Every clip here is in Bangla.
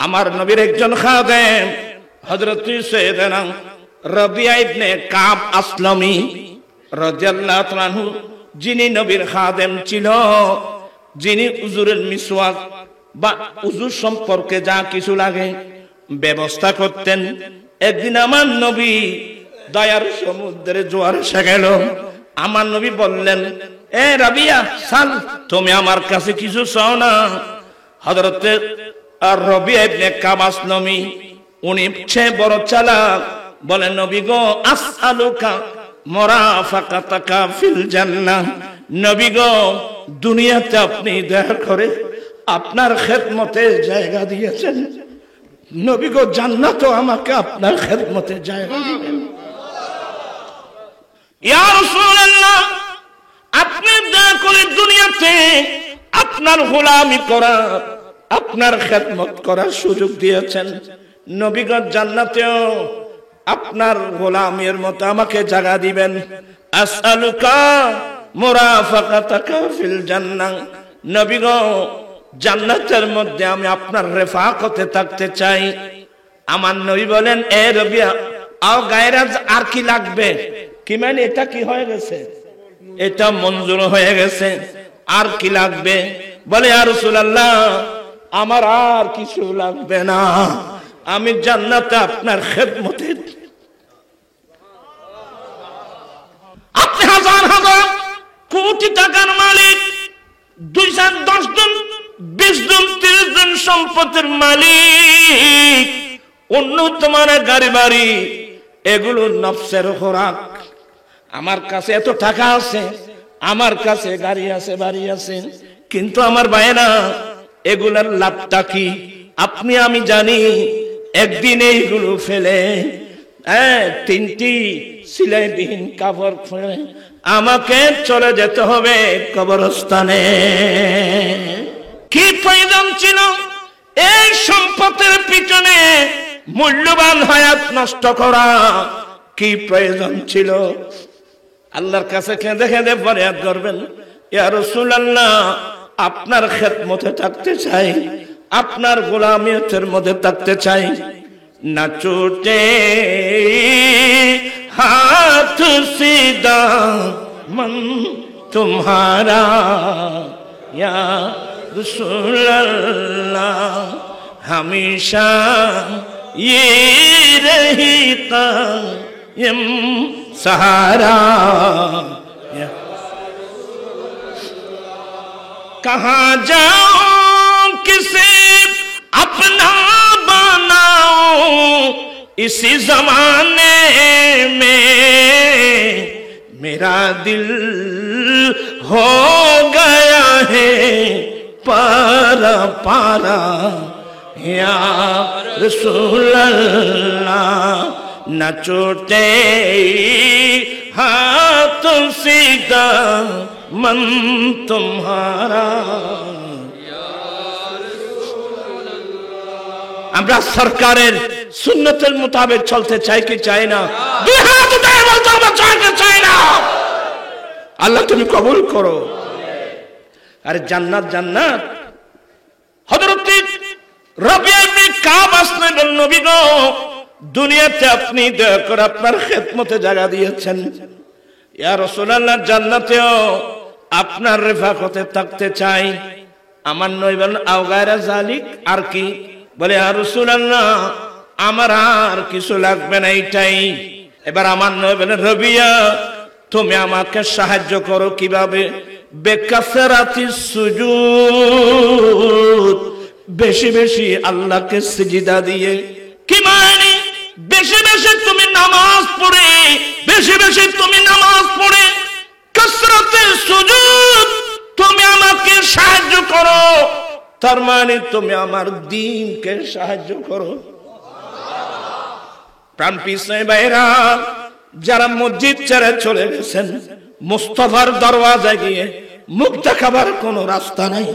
আমার নবীর একজন খাদেম হযরত সাইয়েদনা রাবিয়া ইবনে কাব আসলামী রাদিয়াল্লাহু তাআলা আনহু, যিনি নবীর খাদেম ছিল, যিনি হুজুরের মিসওয়াক বা হুজুর সম্পর্কে যা কিছু লাগে ব্যবস্থা করতেন। একদিন আমার নবী দয়ার সমুদ্রে জোয়ার এসে গেল। আমার নবী বললেন, এ রাবিয়া সাল, তুমি আমার কাছে কিছু চাও না? হযরত রাবিয়া ইবনে কাব আসলামী উনি চেয়ে বড় চালাক, বলেন নবী গো, আসআলুকা মুরাফাকাতাকা ফিল জান্নাহ। নবী গো, দুনিয়াতে আপনি দয়া করে আপনার খেদমতে জায়গা দিয়েছেন, নবী গো জান্নাতও আমাকে আপনার খেদমতে জায়গা দিবেন। ইয়া রাসূলুল্লাহ, আপনি দয়া করে দুনিয়াতে আপনার গোলামি করা, আপনার খেদমত করার সুযোগ দিয়েছেন, নবী গো জান্নাতেও আপনার গোলামের মতো আমাকে জায়গা দিবেন। আসআলুকা মুরাফাকাতাকা ফিল জান্নাহ। নবী গো, জান্নাতের মধ্যে আমি আপনার রেফাকতে থাকতে চাই। আমার নবী বলেন, এ রাবিয়া, আও গায়রাজ, আর কি লাগবে? কি মানে এটা কি হয়ে গেছে? এটা মঞ্জুর হয়ে গেছে, আর কি লাগবে? বলে, ইয়া রাসূলুল্লাহ, আমার আর কিছু লাগবে না, আমি জান্নাতে আপনার খেদমতে। আপনি হাজার হাজার কোটি টাকার মালিক, 2 জন 10 জন 20 জন 30 জন সম্পদের মালিক, অন্য তোমার গাড়ি বাড়ি, এগুলো নফসের খোরাক। আমার কাছে এত টাকা আছে, আমার কাছে গাড়ি আছে, বাড়ি আছে, কিন্তু আমার ভাইয়েরা এগুলার লাভটা কি? আপনি আমি জানি, একদিন এইগুলো ফেলে 3টি সিলাইবিহীন কাপড় পরে আমাকে চলে যেতে হবে কবরস্থানে। কি প্রয়োজন ছিল এই সম্পদের পিছনে মূল্যবান হায়াত নষ্ট করা? কি প্রয়োজন ছিল? আল্লাহর কাছে কেঁদে কেঁদে ফরিয়াদ করবেন, ইয়া রাসূলুল্লাহ, আপনার খেদমতে থাকতে চাই, আপনার গোলামিয়তের মধ্যে থাকতে চাই। না ছুটে হাত সিদা মন तुम्हारा या रसूलल्लाह, हमेशा ये रही कायम सहारा। कहाँ जाऊं किसे अपना बनाऊं, इसी जमाने में मेरा दिल हो गया है पारा पारा। या रसूल अल्लाह, न छूटे हाथ सीधा मन तुम्हारा। আমরা সরকারের সুন্নতের মোতাবেক চলতে চাই কি চাই না? দুই হাত উঠায় বলতে আমরা চাই না। আল্লাহ তুমি কবুল করো। আরে জান্নাত জান্নাত। হযরত রাবিয়া ইবনে কাব আসলেন, নবী গো, দুনিয়াতে আপনি দয়া করে আপনার খেদমতে জায়গা দিয়েছেন, ইয়া রাসূলুল্লাহ, জান্নাতেও আপনার রেফাকতে থাকতে চাই। আমার নবী বলেন, আও গায়রা যালিক, আর কি? বলে, ইয়া রাসূলুল্লাহ, আমার আর কিছু লাগবে না, এইটাই। এবার আমার নবী বলেন, রাবিয়া, তুমি আমাকে সাহায্য করো কিভাবে? বেকাসরাতিস সুজুদ, বেশি বেশি আল্লাহকে সিজদা দিয়ে। কি মানে? বেশি বেশি তুমি নামাজ পড়ে, বেশি বেশি তুমি নামাজ পড়ে কাসরাতিস সুজুদ তুমি আমাকে সাহায্য করো, তার মানে তুমি আমার দ্বীনকে সাহায্য করো। প্রাণ পিছনে বাইরা যারা মসজিদ ছেড়ে চলে গেছেন, মুস্তাফার দরওয়াজায় গিয়ে মুখ দেখাবার কোনো রাস্তা নাই,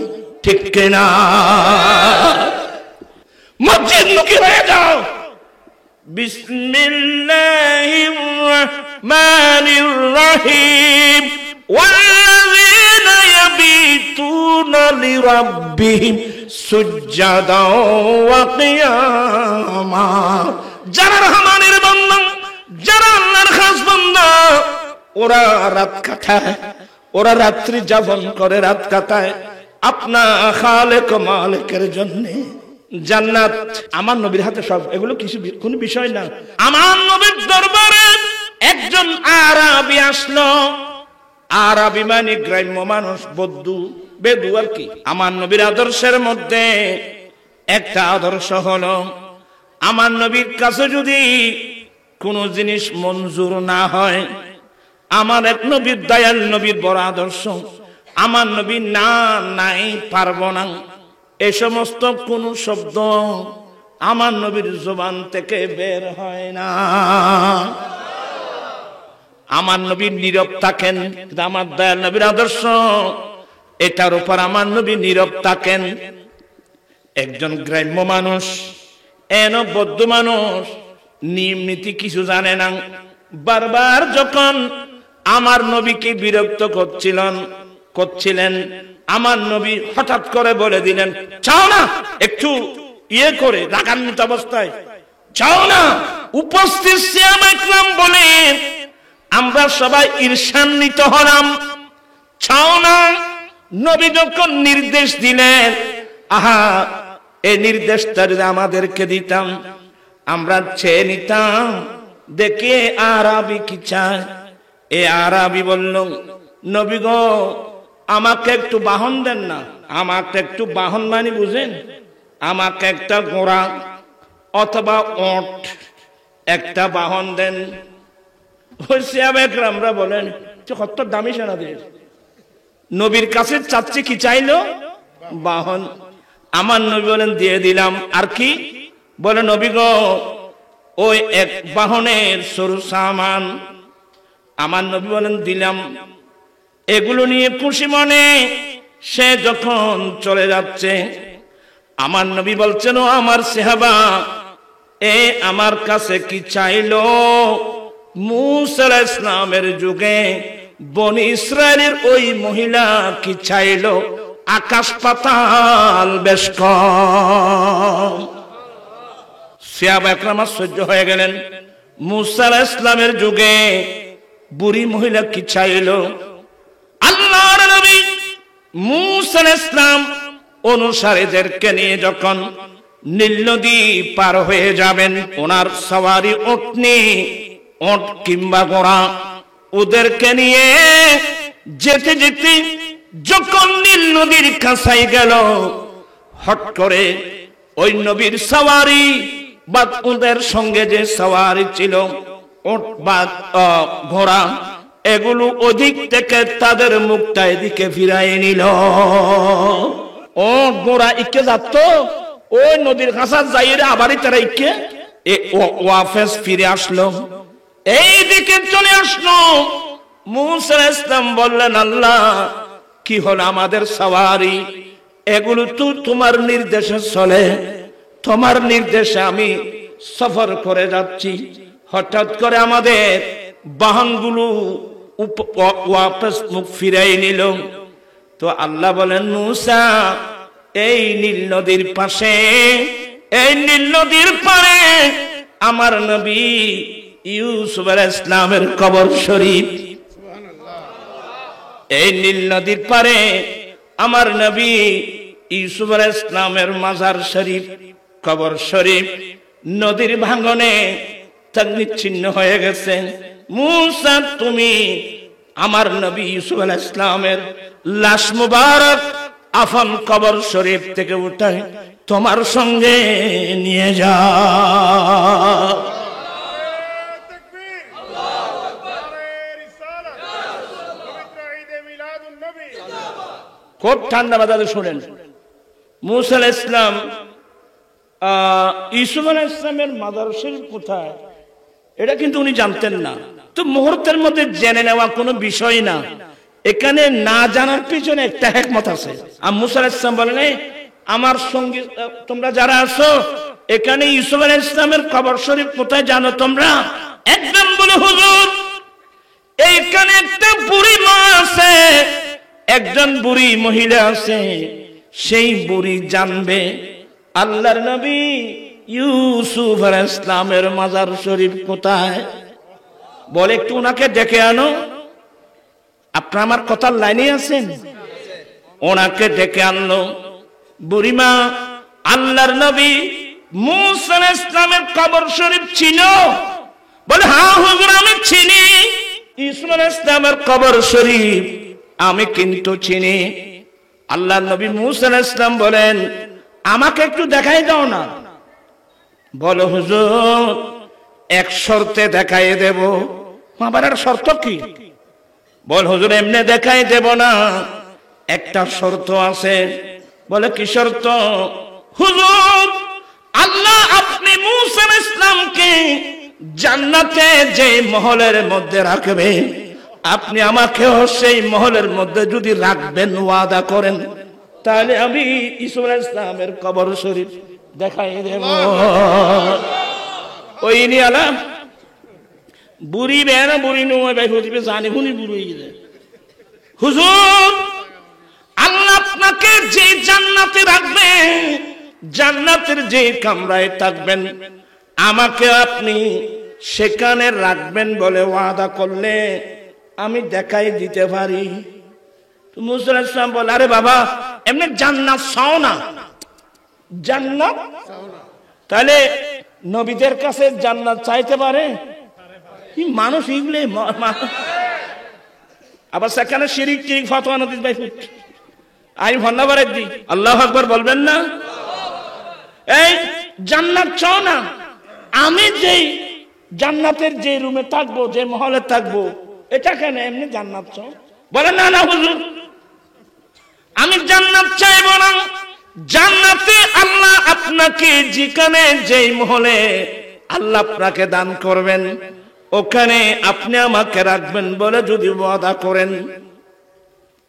ঠিক কিনা? মসজিদ মুখী হয়ে যাও। বিসমিল্লাহির রহমানির রহিম, ওয়াল্লাযীনা ইয়াবিতুনা লিরাব্বিহিম সুজ্জাদা ওয়া কিয়ামা। যারা রহমানের বান্দা, যারা আল্লাহর খাস বান্দা, ওরা রাত কাটায়, ওরা রাত্রি যাপন করে, রাত কাটায় আপনা খালেক মালিকের জন্য। জান্নাত আমার নবীর হাতে সব, এগুলো কিছু কোনো বিষয় না। আমার নবীর দরবারে একজন আরাবী আসলো। আরাবী মানে গ্রাম্য মানুষ, বদ্দু, বেদু আর কি। আমার নবীর আদর্শের মধ্যে একটা আদর্শ হলো, আমার নবীর কাছে যদি কোন জিনিস মঞ্জুর না হয়, আমার এক নবীর, দয়াল নবীর বড় আদর্শ, আমার নবী না নাই পারবো না, এই সমস্ত কোন শব্দ আমার নবীর জবান থেকে বের হয় না। আমার নবী নীরব থাকেন, আমার দয়াল নবীর আদর্শ এটার উপর আমার নবী নীরব থাকেন। একজন গ্রাম্য মানুষ, এন বৌদ্ধ মানুষ, নিয়ম নীতি কিছু জানে না, বারবার যখন আমার নবীকে বিরক্ত করছিলেন, আমার নবী হঠাৎ করে বলে দিলেন, চাও না একটু ইয়ে করে, রাগান্বিত অবস্থায়, চাও না। উপস্থিত সাহাবা ইকরাম বলেন, আমরা সবাই ঈর্ষান্বিত হলাম, চাও না। নবী যখন নির্দেশ দিলেন, আহা, এই নির্দেশটা যদি আমাদেরকে দিতাম, আমরা চেয়ে নিতাম দেখে আরাবী কি চায়। এ আরাবী বলল, নবী গো, আমাকে একটু বাহন দেন না। আমাকে একটু বাহন মানে বুঝেন, আমাকে একটা ঘোড়া অথবা ওট একটা বাহন দেন। আমরা বলেন কত দামি সেনাদের, নবীর কাছে চাচ্ছি কি চাইলো? বাহন। আমার নবী বলেন দিয়ে দিলাম। আর কি বলে? নবী গো, ওই এক বাহনের সরু সামান। আমার নবী বলেন দিলাম। এগুলো নিয়ে খুশি মনে সে যখন চলে যাচ্ছে, আমার নবী বলছেন, ও আমার সাহাবা, এ আমার কাছে কি চাইলো? মূসা আলাইহিস সালামের যুগে বনি ইসরাইলের ওই মহিলা কি চাইলো? আকাশ পাতাল বেশ কম। সাহাবা একরাম আশ্চর্য হয়ে গেলেন। মূসা আলাইহিস সালামের যুগে বুড়ি মহিলা কি চাইলো? আল্লাহর নবী মূসা আলাইহিস সালাম অনুসারীদেরকে নিয়ে যখন নীল নদী পার হয়ে যাবেন, ওনার সওয়ারি উটনি, ওট কিংবা ঘোড়া, ওদেরকে নিয়ে যেতে যেতে যখন নীল নদীর কাছাই গেল, হট করে ওই নবীর সওয়ারি বা ওদের সঙ্গে যে সওয়ারি ছিল, ওট বা ঘোড়া, এগুলো ওদিক থেকে তাদের মুখটা এদিকে ফিরাই নিল। ও ঘোড়া ইকে যাত, ওই নদীর কাছা যাইরে আবারই তারা ইকে ওয়াফেস ফিরে আসলো, এই দিকে চলে আসলো। মূসা আলাইহিস সালাম বললেন, আল্লাহ, কি হলো আমাদের সওয়ারি? এগুলো তো তোমার নির্দেশে চলে, তোমার নির্দেশে আমি সফর করে যাচ্ছি, হঠাৎ করে আমাদের বাহনগুলো ওয়াপস মুখ ফিরাই নিল। তো আল্লাহ বলেন, মূসা, এই নীল নদীর পাশে, এই নীল নদীর পারে আমার নবী ইউসুফ আলাইহিস সালামের কবর শরীফ। এই নীল নদীর পারে আমার নবী ইউসুফ আলাইহিস সালামের মাজার শরীফ, কবর শরীফ নদীর ভাঙনে নিচ্ছিন্ন হয়ে গেছে। মূসা, তুমি আমার নবী ইউসুফ আলাইহিস সালামের লাশ মুবারক আফন কবর শরীফ থেকে উঠাই তোমার সঙ্গে নিয়ে যাও। খুব ঠান্ডা মাথায় শুনেন। মূসা আলাইহিস সালাম ইউসুফ আলাইহিস সালামের মাজার শরীফ কোথায়, এটা কিন্তু উনি জানতেন না। তো মুহূর্তের মধ্যে জেনে নেওয়া কোনো বিষয় না, এখানে না জানার পিছনে একটা হিকমত আছে। আর মূসা আলাইহিস সালাম বলেন, আমার সঙ্গে তোমরা যারা আছো, এখানে ইউসুফ আলাইহিস সালামের কবর শরীফ কোথায় জানো তোমরা? একদম বলে, হুজুর, এইখানে একটা বুড়ি মা আছে, একজন বুড়ি মহিলা আছে, সেই বুড়ি জানবে আল্লাহর নবী ইউসুফ আলাইহিস সালামের মাজার শরীফ কোথায়। বলে একটু ওনাকে ডেকে আনো। আপনারা আমার কথার লাইনে আছেন? ওনাকে ডেকে আনলো। বুড়িমা আল্লাহর নবী মুসা আলাইহিস সালামের কবর শরীফ চিনো? বলে হ্যাঁ হুজুর আমি চিনি। ইউসুফ আলাইহিস সালামের কবর শরীফ আমি কিন্তু চিনি। আল্লাহর নবী মুসা আলাইহিস সালাম বলেন আমাকে একটু দেখাই দাও না। বলো হুজুর এক শর্তে দেখাই দেব। আবার আর শর্ত কি? বল হুজুর এমনি দেখাই দেব না, একটা শর্ত আছে। বলে কি শর্ত? হুজুর আল্লাহ আপনি মুসা আলাইহিস সালামকে জান্নাতে যে মহলের মধ্যে রাখবে, আপনি আমাকেও সেই মহলের মধ্যে যদি রাখবেন ওয়াদা করেন, তাহলে আমি ইউসুফ আলাইহিস সালামের কবর শরীফ দেখাই দেব। ওই নিয়ালা বুড়ি বেনা বুড়ি নয় ভাই হইবে জানি হুনি বুড়ি গিয়ে। হুজুর আল্লাহ আপনাকে যে জান্নাতে রাখবেন, জান্নাতের যে কামরায় থাকবেন, আমাকে আপনি সেখানে রাখবেন বলে ওয়াদা করলে আমি দেখাই দিতে পারি। মুসা আলাইহিস সালাম বলে আরে বাবা এমনি জান্নাত চাও না, জান্নাত তাহলে নবীদের কাছে জান্নাত চাইতে পারে কি মানুষ? এগুলো আবার সেখানে শিরিক টিরিক ফতোয়া নদী ভাই আমি ধন্যবাদ দিই। আল্লাহু আকবার বলবেন না? এই জান্নাত চাও না, আমি যেই জান্নাতের যে রুমে থাকবো, যে মহলে থাকবো, এটা কেন এমনি জান্নাত চাও? বলে না না হুজুর আমি জান্নাত চাইব না। জান্নাতে আল্লাহ আপনাকে যেখানে যেই মহলে আল্লাহ আপনাকে দান করবেন, ওখানে আপনি আমাকে রাখবেন বলে যদি ওয়াদা করেন।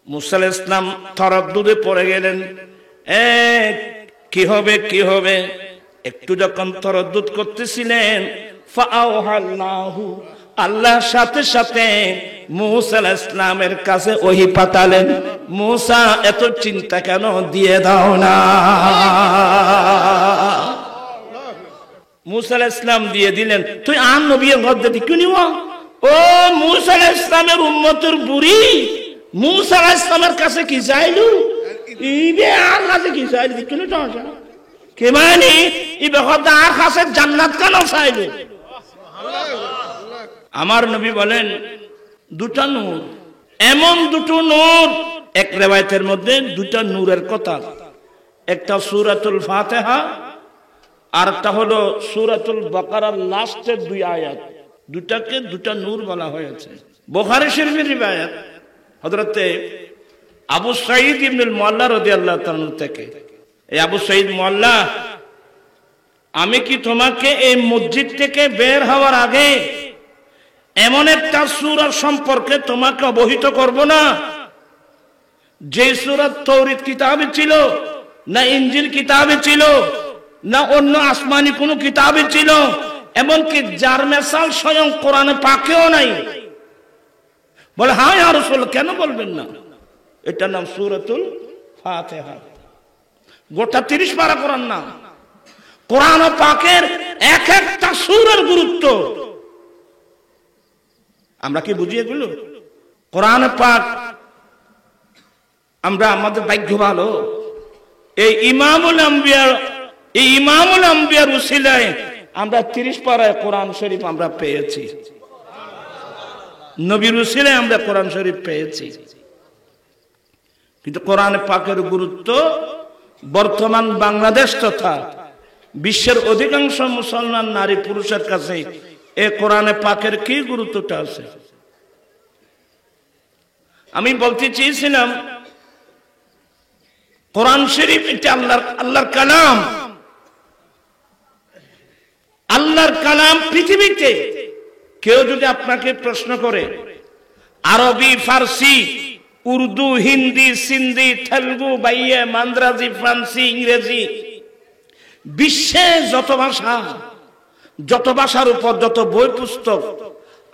মুসা আলাইহিস সালাম তরদ্দুদে পড়ে গেলেন। কি হবে কি হবে? একটু যখন তরদ্দুদ করতেছিলেন, ফাআওহাল্লাহু আল্লাহ সাথে সাথে মুসা আলাইহিস সালামের কাছে ওহী পাঠালেন, মুসা এত চিন্তা কেন, দিয়ে দাও না। মুসা আলাইহিস সালাম দিয়ে দিলেন। তুই আর নবীর মধ্যে দিকুনিও ও মুসা আলাইহিস সালামের উম্মতের বুড়ি মুসা আলাইহিস সালামের কাছে কি চাইলু? ইবে আর কাছে কি চাইলু দিকুনি তো কে মানে ইবে খোদা আর কাছে জান্নাত কেন চাইলু? আমার নবী বলেন দুটা নূর, এমন দুটো নূর। এক রিওয়ায়াতের মধ্যে দুটা নূরের কথা, একটা সূরাতুল ফাতিহা আর একটা হলো সূরাতুল বাকারার লাস্টের দুই আয়াত, দুটাকে দুটা নূর বলা হয়েছে। বুখারী শরীফের রিওয়ায়াত হযরতে আবু সাঈদ ইবনুল মুআল্লা রাদিয়াল্লাহু তাআলা থেকে। এই আবু সাঈদ মুআল্লা, আমি কি তোমাকে এই মসজিদ থেকে বের হওয়ার আগে এমন একটা সূরা সম্পর্কে তোমাকে অবহিত করব না, যে সূরা তাওরীত কিতাবে ছিল না, ইনজিল কিতাবে ছিল না, অন্য আসমানি কোন কিতাবে ছিল, এমনকি যার মিসাল স্বয়ং কোরআনে পাকেও নাই। বলে হ্যাঁ ইয়া রাসূল, কেন বলবেন না? এটার নাম সূরাতুল ফাতিহা। গোটা 30 পারা কোরআন না, কোরআন পাকের এক একটা সূরার গুরুত্ব আমরা কি বুঝি এগুলো? কোরআন পাক আমরা আমাদের ভাগ্য ভালো, এই ইমামুল আম্বিয়ার উসিলায় আমরা 30 পারায় কোরআন শরীফ আমরা পেয়েছি, নবীর উসিলায় আমরা কোরআন শরীফ পেয়েছি। কিন্তু কোরআন পাকের গুরুত্ব বর্তমান বাংলাদেশ তথা বিশ্বের অধিকাংশ মুসলমান নারী পুরুষের কাছে এই কোরআনে পাকের কি গুরুত্বটা আছে? আমি বলতে চেয়েছিলাম কোরআন শরীফ এটা আল্লাহর কালাম। আল্লাহর কালাম পৃথিবীতে কেউ যদি আপনাকে প্রশ্ন করে আরবি, ফার্সি, উর্দু, হিন্দি, সিন্ধি, তেলুগু, বাইয়ে, মান্দ্রাজি, ফ্রান্সি, ইংরেজি, বিশ্বে যত ভাষার উপর যত বই পুস্তক,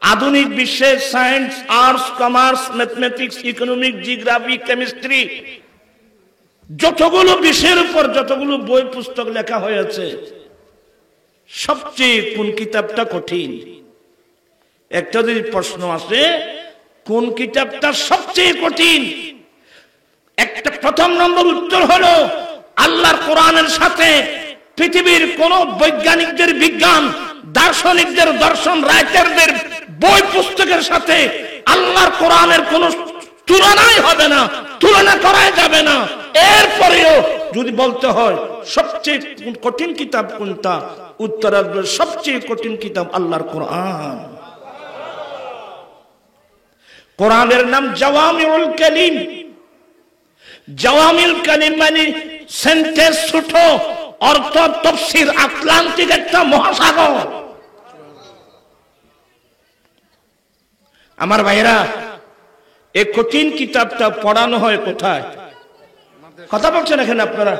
আধুনিক বিশ্বে science, arts, commerce, mathematics, economic, geography, chemistry, যতগুলো বিষয়ের উপর যতগুলো বই পুস্তক লেখা হয়েছে, সবচেয়ে কোন কিতাবটা কঠিন? একটা যদি প্রশ্ন আসে কোন কিতাবটা সবচেয়ে কঠিন, একটা প্রথম নম্বর উত্তর হলো আল্লাহর কোরআনের সাথে পৃথিবীর কোন বৈজ্ঞানিকদের বিজ্ঞান, দার্শনিকদের দর্শন, রাইটারদের বই পুস্তকের সাথে আল্লাহর কোরআনের কোন তুলনাই হবে না, তুলনা করা যাবে না। এরপরেও যদি বলতে হয় সবচেয়ে কঠিন কিতাব কোনটা, উত্তর আসবে সবচেয়ে কঠিন কিতাব আল্লাহর কোরআন। কোরআনের নাম জাওয়ামিউল কালিম। জাওয়ামিউল কালিম মানে সেন্টেন্স ছোট, অর্থ তাফসীর আটলান্টিক একটা মহাসাগর। আমার ভাইরা, এই কঠিন কিতাবটা পড়ানো হয় কোথায়? কথা বলছেন এখানে আপনারা?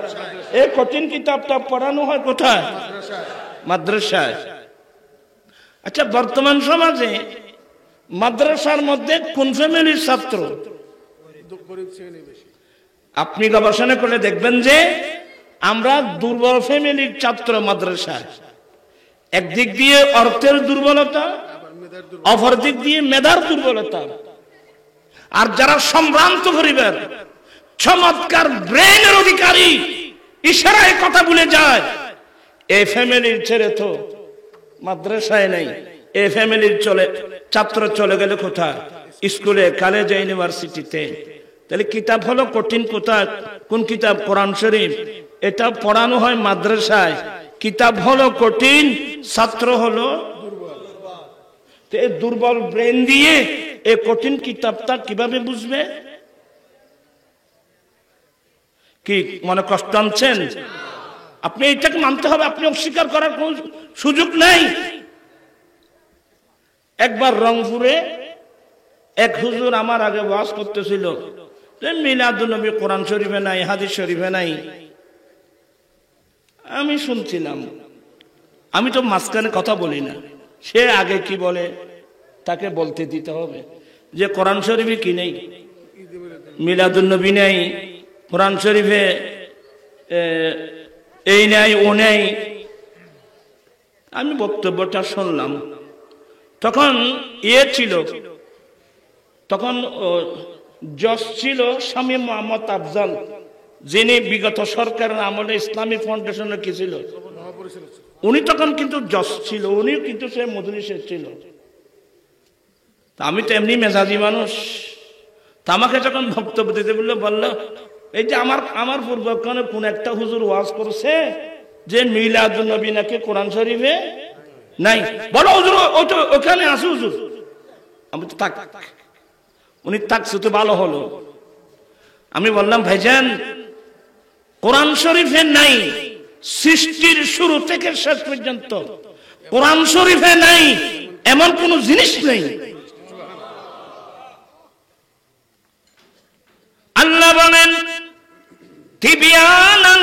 এই কঠিন কিতাবটা পড়ানো হয় কোথায়? মাদ্রাসায়। আচ্ছা, বর্তমান সমাজে মাদ্রাসার মধ্যে কোন ফ্যামিলির ছাত্র? আপনি গবেষণা করে দেখবেন যে আমরা দুর্বল ফ্যামিলির ছাত্র মাদ্রাসায়। একদিক দিয়ে অর্থের দুর্বলতা, অপর দিক দিয়ে মেধার দুর্বলতা। আর যারা সম্ভ্রান্ত পরিবার, চমৎকার ব্রেনের অধিকারী, ইশারায় কথা বলে যায়, এই ফ্যামিলির ছেড়ে তো মাদ্রাসায় নেই। এই ফ্যামিলির ছাত্র চলে গেলে কোথায়? স্কুলে, কলেজে, ইউনিভার্সিটিতে। তাহলে কিতাব হলো কঠিন কোথায়? কোন কিতাব? কোরআন শরীফ। এটা পড়ানো হয় মাদ্রাসায়। কিতাব হলো কঠিন, ছাত্র হলো দুর্বল ব্রেন দিয়ে এই কঠিন কিতাবটা কিভাবে বুঝবে? কি মনে কষ্ট আনছেন? আপনি এটাকে মানতে হবে, আপনি অস্বীকার করার কোন সুযোগ নেই। একবার রংপুরে এক হুজুর আমার আগে ওয়াজ করতেছিল যে মিলাদুন নবী কোরআন শরীফে নাই, হাদিস শরীফে নাই। আমি শুনছিলাম, আমি তো মাঝখানে কথা বলি না। সে আগে কি বলে তাকে বলতে দিতে হবে যে কোরআন শরীফে কি নেই, মিলাদুন নবী নেই, কোরআন শরীফে এই নাই ও নেই। আমি বক্তব্যটা শুনলাম। তখন ছিল, তখন জজ ছিল স্বামী মোহাম্মদ আফজাল, যিনি বিগত সরকারের আমলে ইসলামী ফাউন্ডেশনের কি ছিল, উনি তখন কিন্তু জজ ছিল, উনি কিন্তু সে মজলিসে ছিল। আমি তো এমনি মেজাজি মানুষ। তা আমাকে যখন বক্তব্য দিতে বলল এই যে আমার পূর্বক্ষণে কোন একটা হুজুর ওয়াজ করছে যে মিলাদুন নবী নাকি কোরআন শরীফে নাই, বলো হুজুর ওখানে আছে হুজুর। আমি তো থাক, উনি থাকছে তো ভালো হলো। আমি বললাম ভাইজান, কোরআন শরীফে নাই, সৃষ্টির শুরু থেকে শেষ পর্যন্ত কোরআন শরীফে নাই এমন কোন জিনিস নেই। আল্লাহ বলেন তিবিয়ানান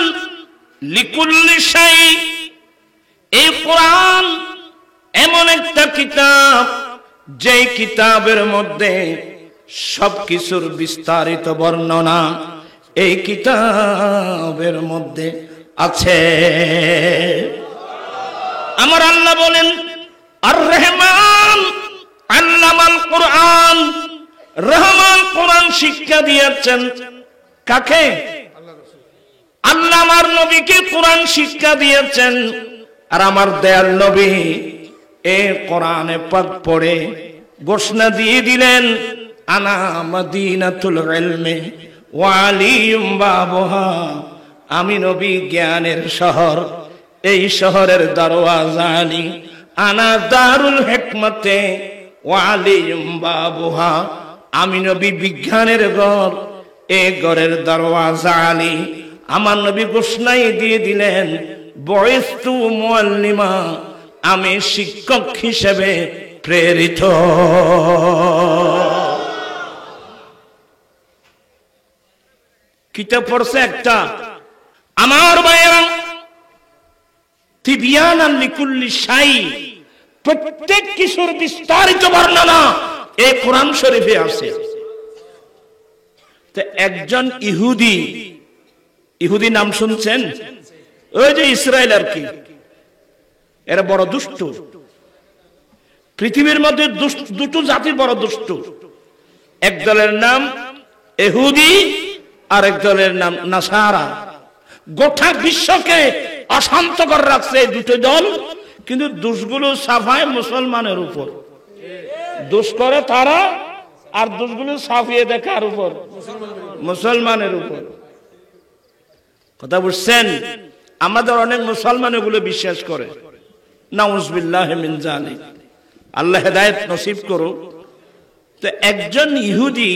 লিকুল্লি শাই, এই কোরআন এমন একটা কিতাব যে কিতাবের মধ্যে সবকিছুর বিস্তারিত বর্ণনা এই কিতাবের মধ্যে আছে। আমার আল্লাহ বলেন আর রহমান আল্লামাল কোরআন, রহমান কোরআন শিক্ষা দিয়েছেন কাকে? আল্লাহ আমার নবীকে কোরআন শিক্ষা দিয়েছেন। আর আমার দয়াল নবী এই কোরআনে পাক পড়ে ঘোষণা দিয়ে দিলেন আনা মদিনাতুল ইলমি ওয়া আলিয়ুম বাবুহা, আমি নবী জ্ঞানের শহর, এই শহরের দরওয়াজা আলী। আনা দারুল হিকমতে ওয়া আলিয়ুম বাবুহা, আমি নবী বিজ্ঞানের ঘর, এই ঘরের দরওয়াজা আলী। আমার নবী ঘোষণাই দিয়ে দিলেন বয়স্তু মুআল্লিমা, আমি শিক্ষক হিসেবে প্রেরিত। কিতাব পড়ছে একটা। আমার ভাইয়েরা, তিবিয়ানান লিকুল্লি শাই, প্রত্যেক কিছুর বিস্তারিত বর্ণনা এই কোরআন শরীফে আছে। তো একজন ইহুদি ইহুদি নাম শুনছেন? ওই যে ইসরায়েল আর কি, এরা বড় দুষ্ট। পৃথিবীর মধ্যে দুটো জাতি বড় দুষ্ট, এক দলের নাম ইহুদি আর এক দলের নাম নাসারা। গোটা বিশ্বকে অশান্ত করে রাখছে এই দুটো দল, কিন্তু দোষগুলো সাফায় মুসলমানের উপর। দোষ করে তারা, আর দোষগুলো সাফিয়ে দেখার উপর, মুসলমানের উপর। কথা বুঝছেন? আমাদের অনেক মুসলমান এগুলো বিশ্বাস করে। নাউজুবিল্লাহি মিন যালিক, আল্লাহ হেদায়েত নসিব করুক। তো একজন ইহুদি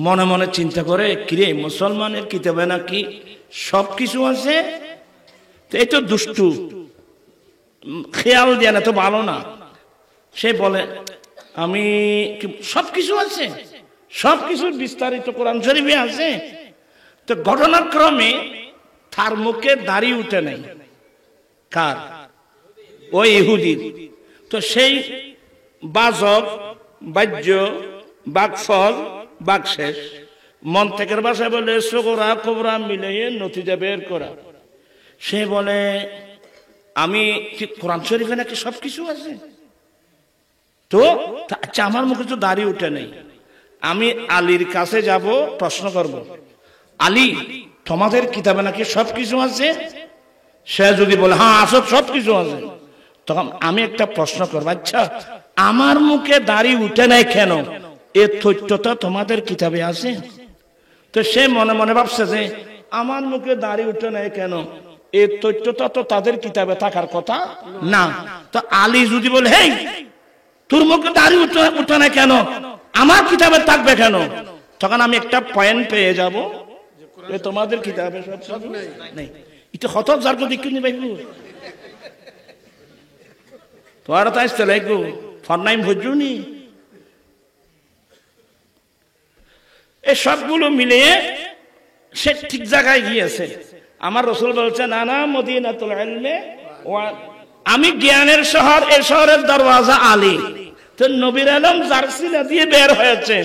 মনে মনে চিন্তা করে, কিরে মুসলমানের কিতাবে নাকি সবকিছু আছে, তো এই তো দুষ্টু, খেয়াল দেয় না, তো ভালো না। সে বলে আমি সবকিছু আছে, সবকিছুর বিস্তারিত কোরআন শরীফে আছে। তো ঘটনাক্রমে তার মুখে দাড়ি উঠে নাই। কার? ওই ইহুদির। তো সেই বাজব, বাহ্য, বাকফল, বাকশেষ, মন্তেকের ভাষায় বলে সোগরা কোবরা মিলিয়ে নতিজা বের করা। সে বলে আমি কোরআন শরীফে নাকি সবকিছু আছে, তো আচ্ছা আমার মুখে তো দাড়ি উঠে নেই, আমি আলীর কাছে যাব, প্রশ্ন করব, আলী তোমাদের কিতাবে নাকি সবকিছু আছে? সে যদি বলে হ্যাঁ আসব সবকিছু আছে, তখন আমি একটা প্রশ্ন করবো, আচ্ছা আমার মুখে দাড়ি উঠে নাই কেন, এর তথ্যটা তোমাদের কিতাবে আছে? তো সে মনে মনে ভাবছে যে আমার মুখে দাড়ি উঠে নাই কেন, এর তথ্যটা তো তাদের কিতাবে থাকার কথা না। তো আলী যদি বলে হেই তোর মুখে দাড়ি উঠে না কেন, আমার কিতাবে থাকবে কেন, তখন আমি একটা পয়েন্ট পেয়ে যাব, তোমাদের কিতাবে সব নেই। এটা হত যার কথা দেখি ভাইবু তোমার তাই লাগবো ফরনাইম ভজুনি। এই সবগুলো মিলিয়ে সে ঠিক জায়গায় গিয়েছে। আমার রাসূল বলছে না না মদিনাতুল ইলমে, আমি জ্ঞানের শহর, এই শহরের দরওয়াজা আলী। তো নবীর আলম জার্সিনা দিয়ে বের হয়েছে,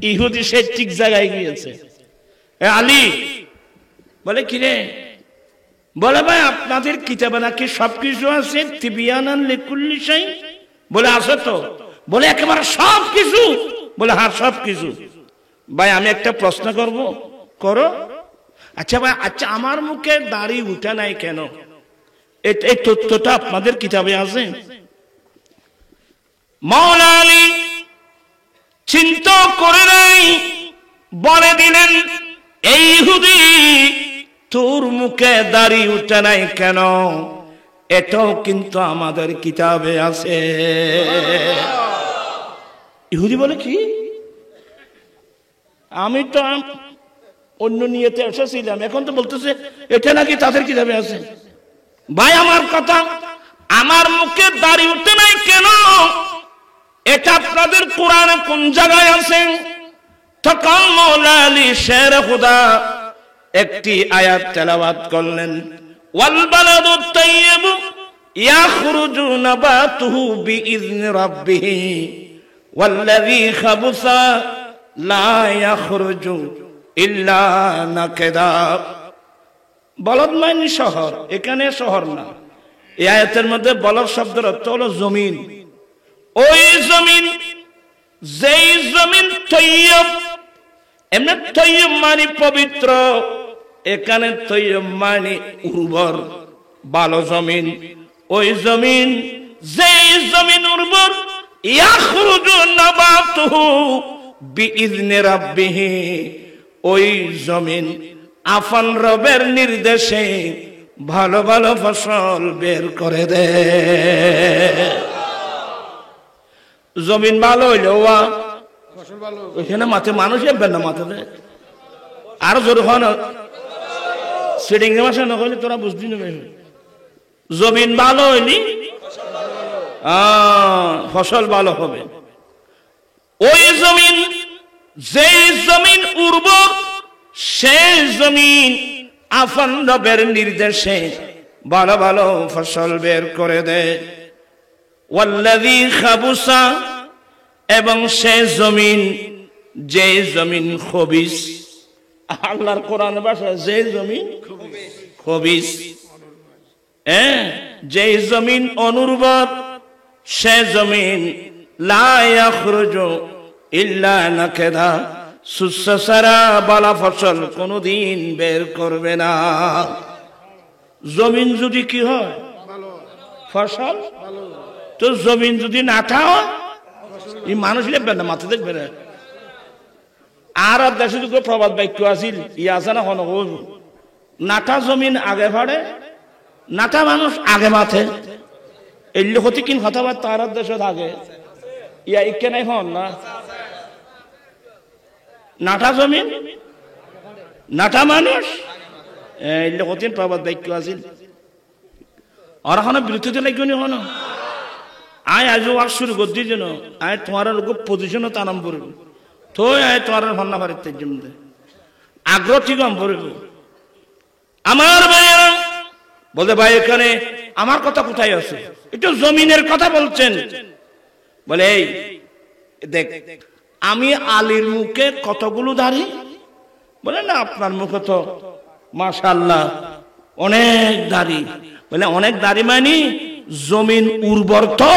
ইহুদি সে ঠিক জায়গায় গিয়েছে। আলী বলে কিরে, বলে ভাই আপনাদের কিতাবে নাকি সবকিছু আছে, তিবিয়ানান লিকুল্লি শাই? বলে আছে তো। বলে একেবারে সবকিছু? বলে হ্যাঁ সবকিছু। ভাই আমি একটা প্রশ্ন করব, করো। আচ্ছা ভাই, আচ্ছা আমার মুখে দাড়ি উঠে নাই কেন, এই তথ্যটা আপনাদের কিতাবে আছে? মাওলা আলী চিন্তা করে নাই, বলে দিলেন এই ইহুদি তোর মুখে দাড়ি উঠে নাই কেন, এটাও কিন্তু আমাদের কিতাবে আছে। ইহুদি বলে কি, আমি তো অন্য নিয়েতে এসেছিলাম, এখন তো বলতেছে এটা নাকি তাদের কিতাবে আছে। ভাই আমার কথা, আমার মুখে দাড়ি উঠে নাই কেন, এটা আপনাদের কোরআনে কোন জায়গায় আছে? তখন মাওলা আলী শের খুদা একটি আয়াত তেলাওয়াত করলেন, ওয়াল বালাদুত তাইয়্যিবু ইয়াখরুজু নাবাতুহু বিইذনি রাব্বিহি ওয়াল্লাযী খাবুসা লা ইয়াখরুজু ইল্লা নাকিদা। বলদ মানে শহর, এখানে শহর না। এই আয়াতের মধ্যে বলদ শব্দের অর্থ হলো জমিন। ওই জমিন, যেই জমিন তৈয়ব, এমনি তৈয়ব মানে পবিত্র, এখানে তৈয়ব মানে উর্বর, ভালো জমিন। ওই জমিন, যেই জমিন উর্বর, ইয়াখরুজু নাবাতুহু বিইذনি রাব্বিহি, ওই জমিন আফন রবের নির্দেশে ভালো ভালো ফসল বের করে দেয়। জমিন ভালো হইলে ওইখানে মাঠে মানুষ এবার না, মাথাতে আরো জোর হয় না, সিডিং মাসে না হইলে তোরা বুঝবি না। জমিন ভালো হইলি ফসল ভালো হবে। ওই জমিন, যেই জমিন উর্বর, সেই জমিন আফন রবের নির্দেশে ভালো ভালো ফসল বের করে দেয়। ওয়াল্লাযী খাবুসা, এবং সে জমিন, যে জমিন খবিস, আল্লাহর কোরআন ভাষা যে জমিন খবিস, যে জমিন অনুর্বর সে জমিন লা ইয়াখরুজু ইল্লা নাকেদা, শস্য ছাড়া বালা ফসল কোনদিন বের করবে না। জমিন যদি কি হয় ফসল, তো জমিন যদি নাটা হয় এই মানুষ লেখবে না, মাথা দেখবে না। আর দেশে যদি প্রবাদ বাক্য আছিল ই আছে না, নাটা জমিন আগে ভাড়ে, নাটা মানুষ আগে মাথে। এই লোকতি কিন কথাবার্তা আর দেশে থাকে ইয়া ইকে নাই হন না। নাটা জমিন নাটা মানুষ, এই লোকতিন প্রবাদ বাক্য আছিল। আর এখন বিরতিতে লাগবে নি হন। আয় আজ আর শুরু করে দিয়ে যেন আয় তোমার লোক পজিশনও তানাম পড়ব, তো আয় তোমার ভান্না ভারিতে জমতে আগ্রহ ঠিক পড়ব। আমার ভাইয়েরা বলতে ভাই এখানে আমার কথা কোথায় আছে, একটু জমিনের কথা বলছেন। বলে এই দেখ আমি আলীর মুখে কতগুলো দাড়ি, বলে না আপনার মুখে তো মাশাআল্লাহ অনেক দাড়ি। বলে অনেক দাড়ি মানে জমিন উর্বর তো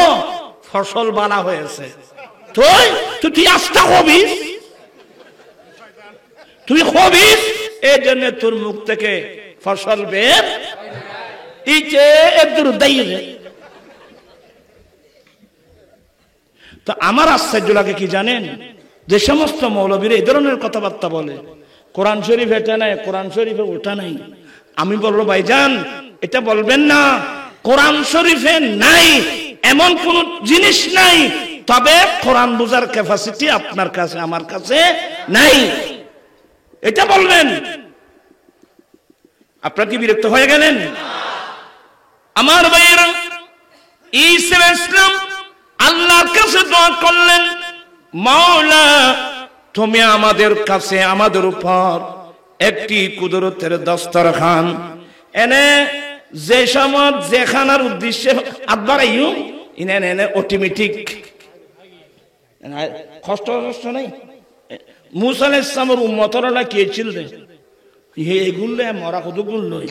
ফসল বালা হয়েছে। তুই আস্থা হবিস, তুই হবিস, এই জন্য তোর মুখ থেকে ফসল বের তো আমার আশ্চর্য লাগে কি জানেন, যে সমস্ত মৌলবীরা এই ধরনের কথাবার্তা বলে, কোরআন শরীফ এটা নাই, কোরআন শরীফে ওটা নাই। আমি বলবো ভাইজান এটা বলবেন না, কোরআন শরীফে নাই এমন কোন জিনিস নাই, তবে কোরআন বোঝার ক্যাপাসিটি আপনার কাছে আমার কাছে নাই, এটা বলবেন। আপনারা কি বিরক্ত হয়ে গেলেন? আমার ভাইয়েরা ঈসা আলাইহিস সালাম আল্লাহর কাছে দোয়া করলেন, মাওলা তুমি আমাদের কাছে আমাদের উপর একটি কুদরতের দস্তরখান এনে যে সময় যেখানার উদ্দেশ্যে আদবার আইও ইনে এনে অটোমেটিক কষ্ট কষ্ট নাই। মুসা আলাইহিস সালামের উম্মতরা কি ছিল রে এগুলো মরা কতগুলো নয়।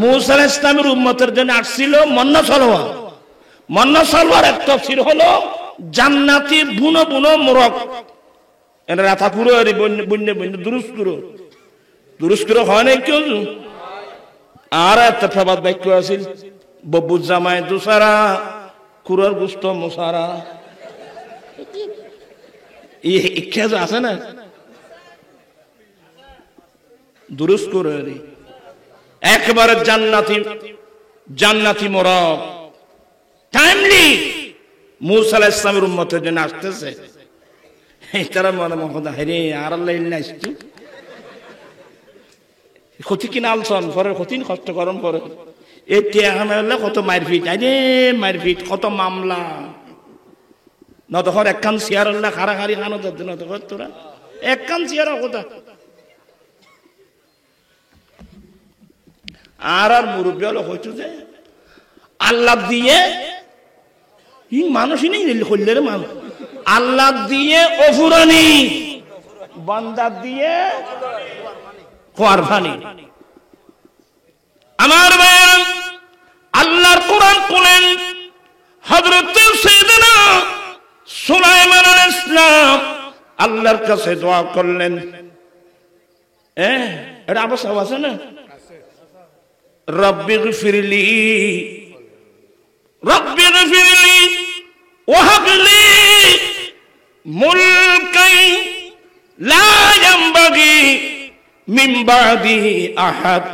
মুসা আলাইহিস সালামের উম্মতের জন্য আসছিল মন্না সালোয়ার। মন্না সালোয়ার এক তাফসীর হলো জান্নাতি বুনো বুনো মোরগ, এর রাতা পুরো বন্যে বন্যে দুরুস্কুরো হয় নাই কেউ। আর একটা প্রবাদ বাক্য আছিল, বব্বু জামাই দুসারা কুরার গুস্ত মোসারা, ইচ্ছা আছে না দুরুস্কুর একেবারে জান্নাতি জান্নাতি মোরগ টাইমলি মুসা আলাইহিস সালামের উম্মতের জন্য আসতেছে। তারা মনে মনে হেরে আর আল্লাহ আসছি ক্ষতি কিনা আলসন পরে ক্ষতি কষ্ট করন পরে এলে কত মারপিট, আরে মারপিট কত মামলা নতর একখান চেয়ার আল্লাহ খাড়াখাড়ি খানো নতর তোরা একখান চেয়ার কথা। আর আর মুরব্বী হলো হইতো যে আল্লাহ দিয়ে মানুষই নেই হইলে মানুষ, আল্লাহ দিয়ে অফুরানি বান্দা দিয়ে কোরবানি। আমার ভাইয়েরা আল্লাহর কোরআন খুলেন, হযরত সাইয়েদনা সুলাইমান আলাইহিস সালাম আল্লাহর কাছে দোয়া করলেন। এটা অবস্থা আছে না, রব্বি গফিরলি রব্বি গফিরলি ওয়াহাবলি মুলকান লা ইয়ানবাগি মিন বাদি আহাদ।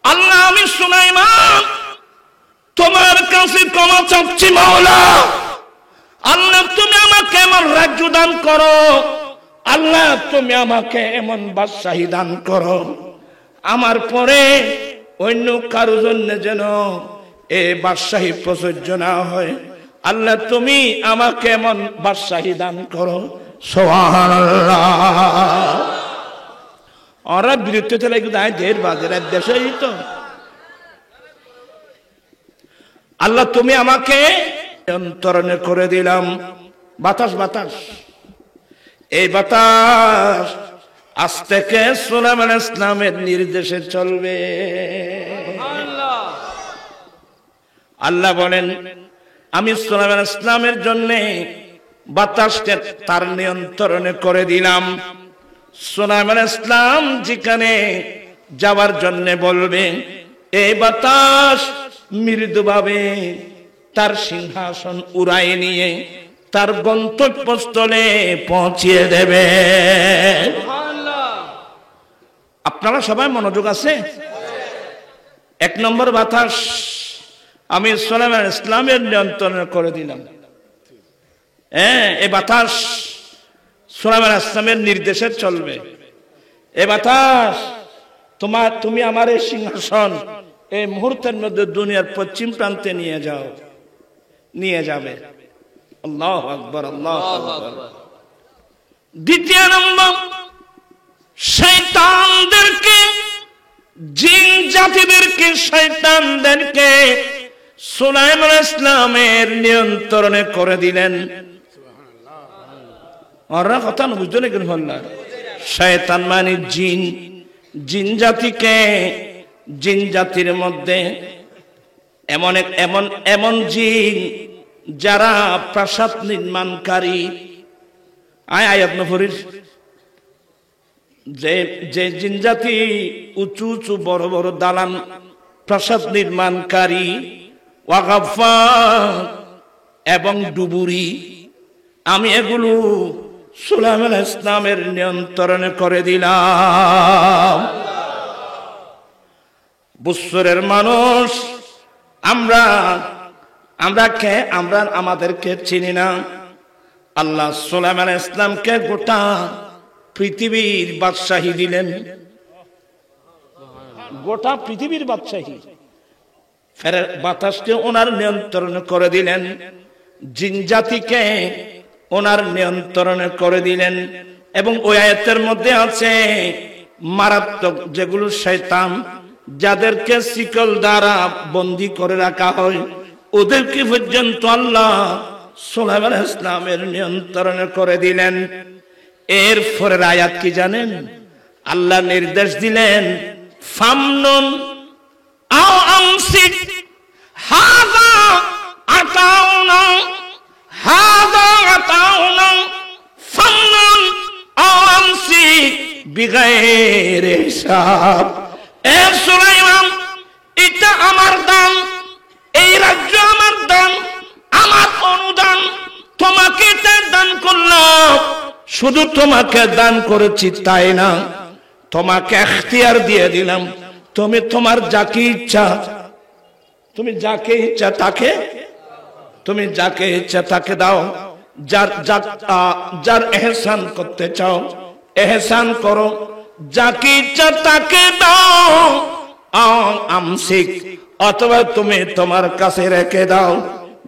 আল্লাহ আমি সুলাইমান তোমার কাছে ক্ষমা চাচ্ছি মাওলা, আল্লাহ তুমি আমাকে এমন রাজ্য দান করো, আল্লাহ তুমি আমাকে এমন বাদশাহী দান করো, আমার পরে অন্য কারো জন্য যেন এ বাদশাহী প্রযোজ্য না হয়। আল্লাহ তুমি আমাকে এমন বাদশাহী দান করো। সুবহানাল্লাহ। ওরা বিরুদ্ধে লাগে দায় ঢের বাজের দেশেই তো আল্লাহ তুমি আমাকে অন্তরণে করে দিলাম। বাতাস বাতাস এই বাতাস আজ থেকে সুলাইমান ইসলামের নির্দেশে চলবে। আল্লাহ বলেন আমি সুলাইমান ইসলামের জন্য বাতাসকে তার নিয়ন্ত্রণে করে দিলাম। সুলাইমান ইসলাম যেখানে যাওয়ার জন্য বলবে এই বাতাস মৃদুভাবে তার সিংহাসন উড়ায় নিয়ে তার গন্তব্যস্থলে পৌঁছিয়ে দেবে। আপনারা সবাই মনোযোগ আছে? এক নম্বর বাতাস আমি সুলাইমান ইসলামের নিয়ন্ত্রণে করে দিলাম। এই বাতাস সুলাইমান ইসলামের নির্দেশে চলবে। এই বাতাস তুমি আমার এই সিংহাসন এই মুহূর্তের মধ্যে দুনিয়ার পশ্চিম প্রান্তে নিয়ে যাবে। আল্লাহু আকবার, আল্লাহু আকবার। দ্বিতীয় নম্বর শয়তানদেরকে, জিন জাতিদেরকে, শয়তানদেরকে সুলাইমান ইসলামের নিয়ন্ত্রণে করে দিলেন। ওরা কথা বুঝতে নাকি বললাম? শয়তান মানে জিন, জিন জাতিকে, জিন জাতির মধ্যে এমন জিন যারা প্রাসাদ নির্মাণকারী। আয়াত নফরির যে জিন জাতি উঁচু উঁচু বড় বড় দালান প্রাসাদ নির্মাণকারী, ওয়াগাফফার এবং ডুবুরি, আমি এগুলো সুলাইমান ইসলামের নিয়ন্ত্রণে করে দিলাম। বুসরের মানুষ আমরা আমাদেরকে চিনি না। আল্লাহ সুলাইমান ইসলামকে গোটা পৃথিবীর বাদশাহী দিলেন, গোটা পৃথিবীর বাদশাহী। ফের বাতাসকে ওনার নিয়ন্ত্রণে করে দিলেন, জিন জাতিকে ওনার নিয়ন্ত্রণে করে দিলেন। এবং ওই আয়াতের মধ্যে আছে মারাত্মক যেগুলো শয়তান, যাদেরকে শিকল দ্বারা বন্দী করে রাখা হয়, ওদেরকে পর্যন্ত আল্লাহ সুলাইমান ইসলামের নিয়ন্ত্রণে করে দিলেন। এর পরের আয়াত কি জানেন? আল্লাহ নির্দেশ দিলেন ফামনুন আও আমসিক হাযা আতাউনা, হাযা আতাউনা ফামনুন আও আমসিক বিগাইরি হিসাব। এ সুলাইমান, এটা আমার দান, এই রাজ্য আমার দান, আমার অনুদান, তোমাকে দান করলাম। শুধু তোমাকে দান করেছি তাই না, তোমাকে এখতিয়ার দিয়ে দিলাম। তুমি তোমার যাকে ইচ্ছা তাকে দাও। যার এহসান করতে চাও এহসান করো, যাকে ইচ্ছা তাকে দাও। আমসিক, অথবা তুমি তোমার কাছে রেখে দাও।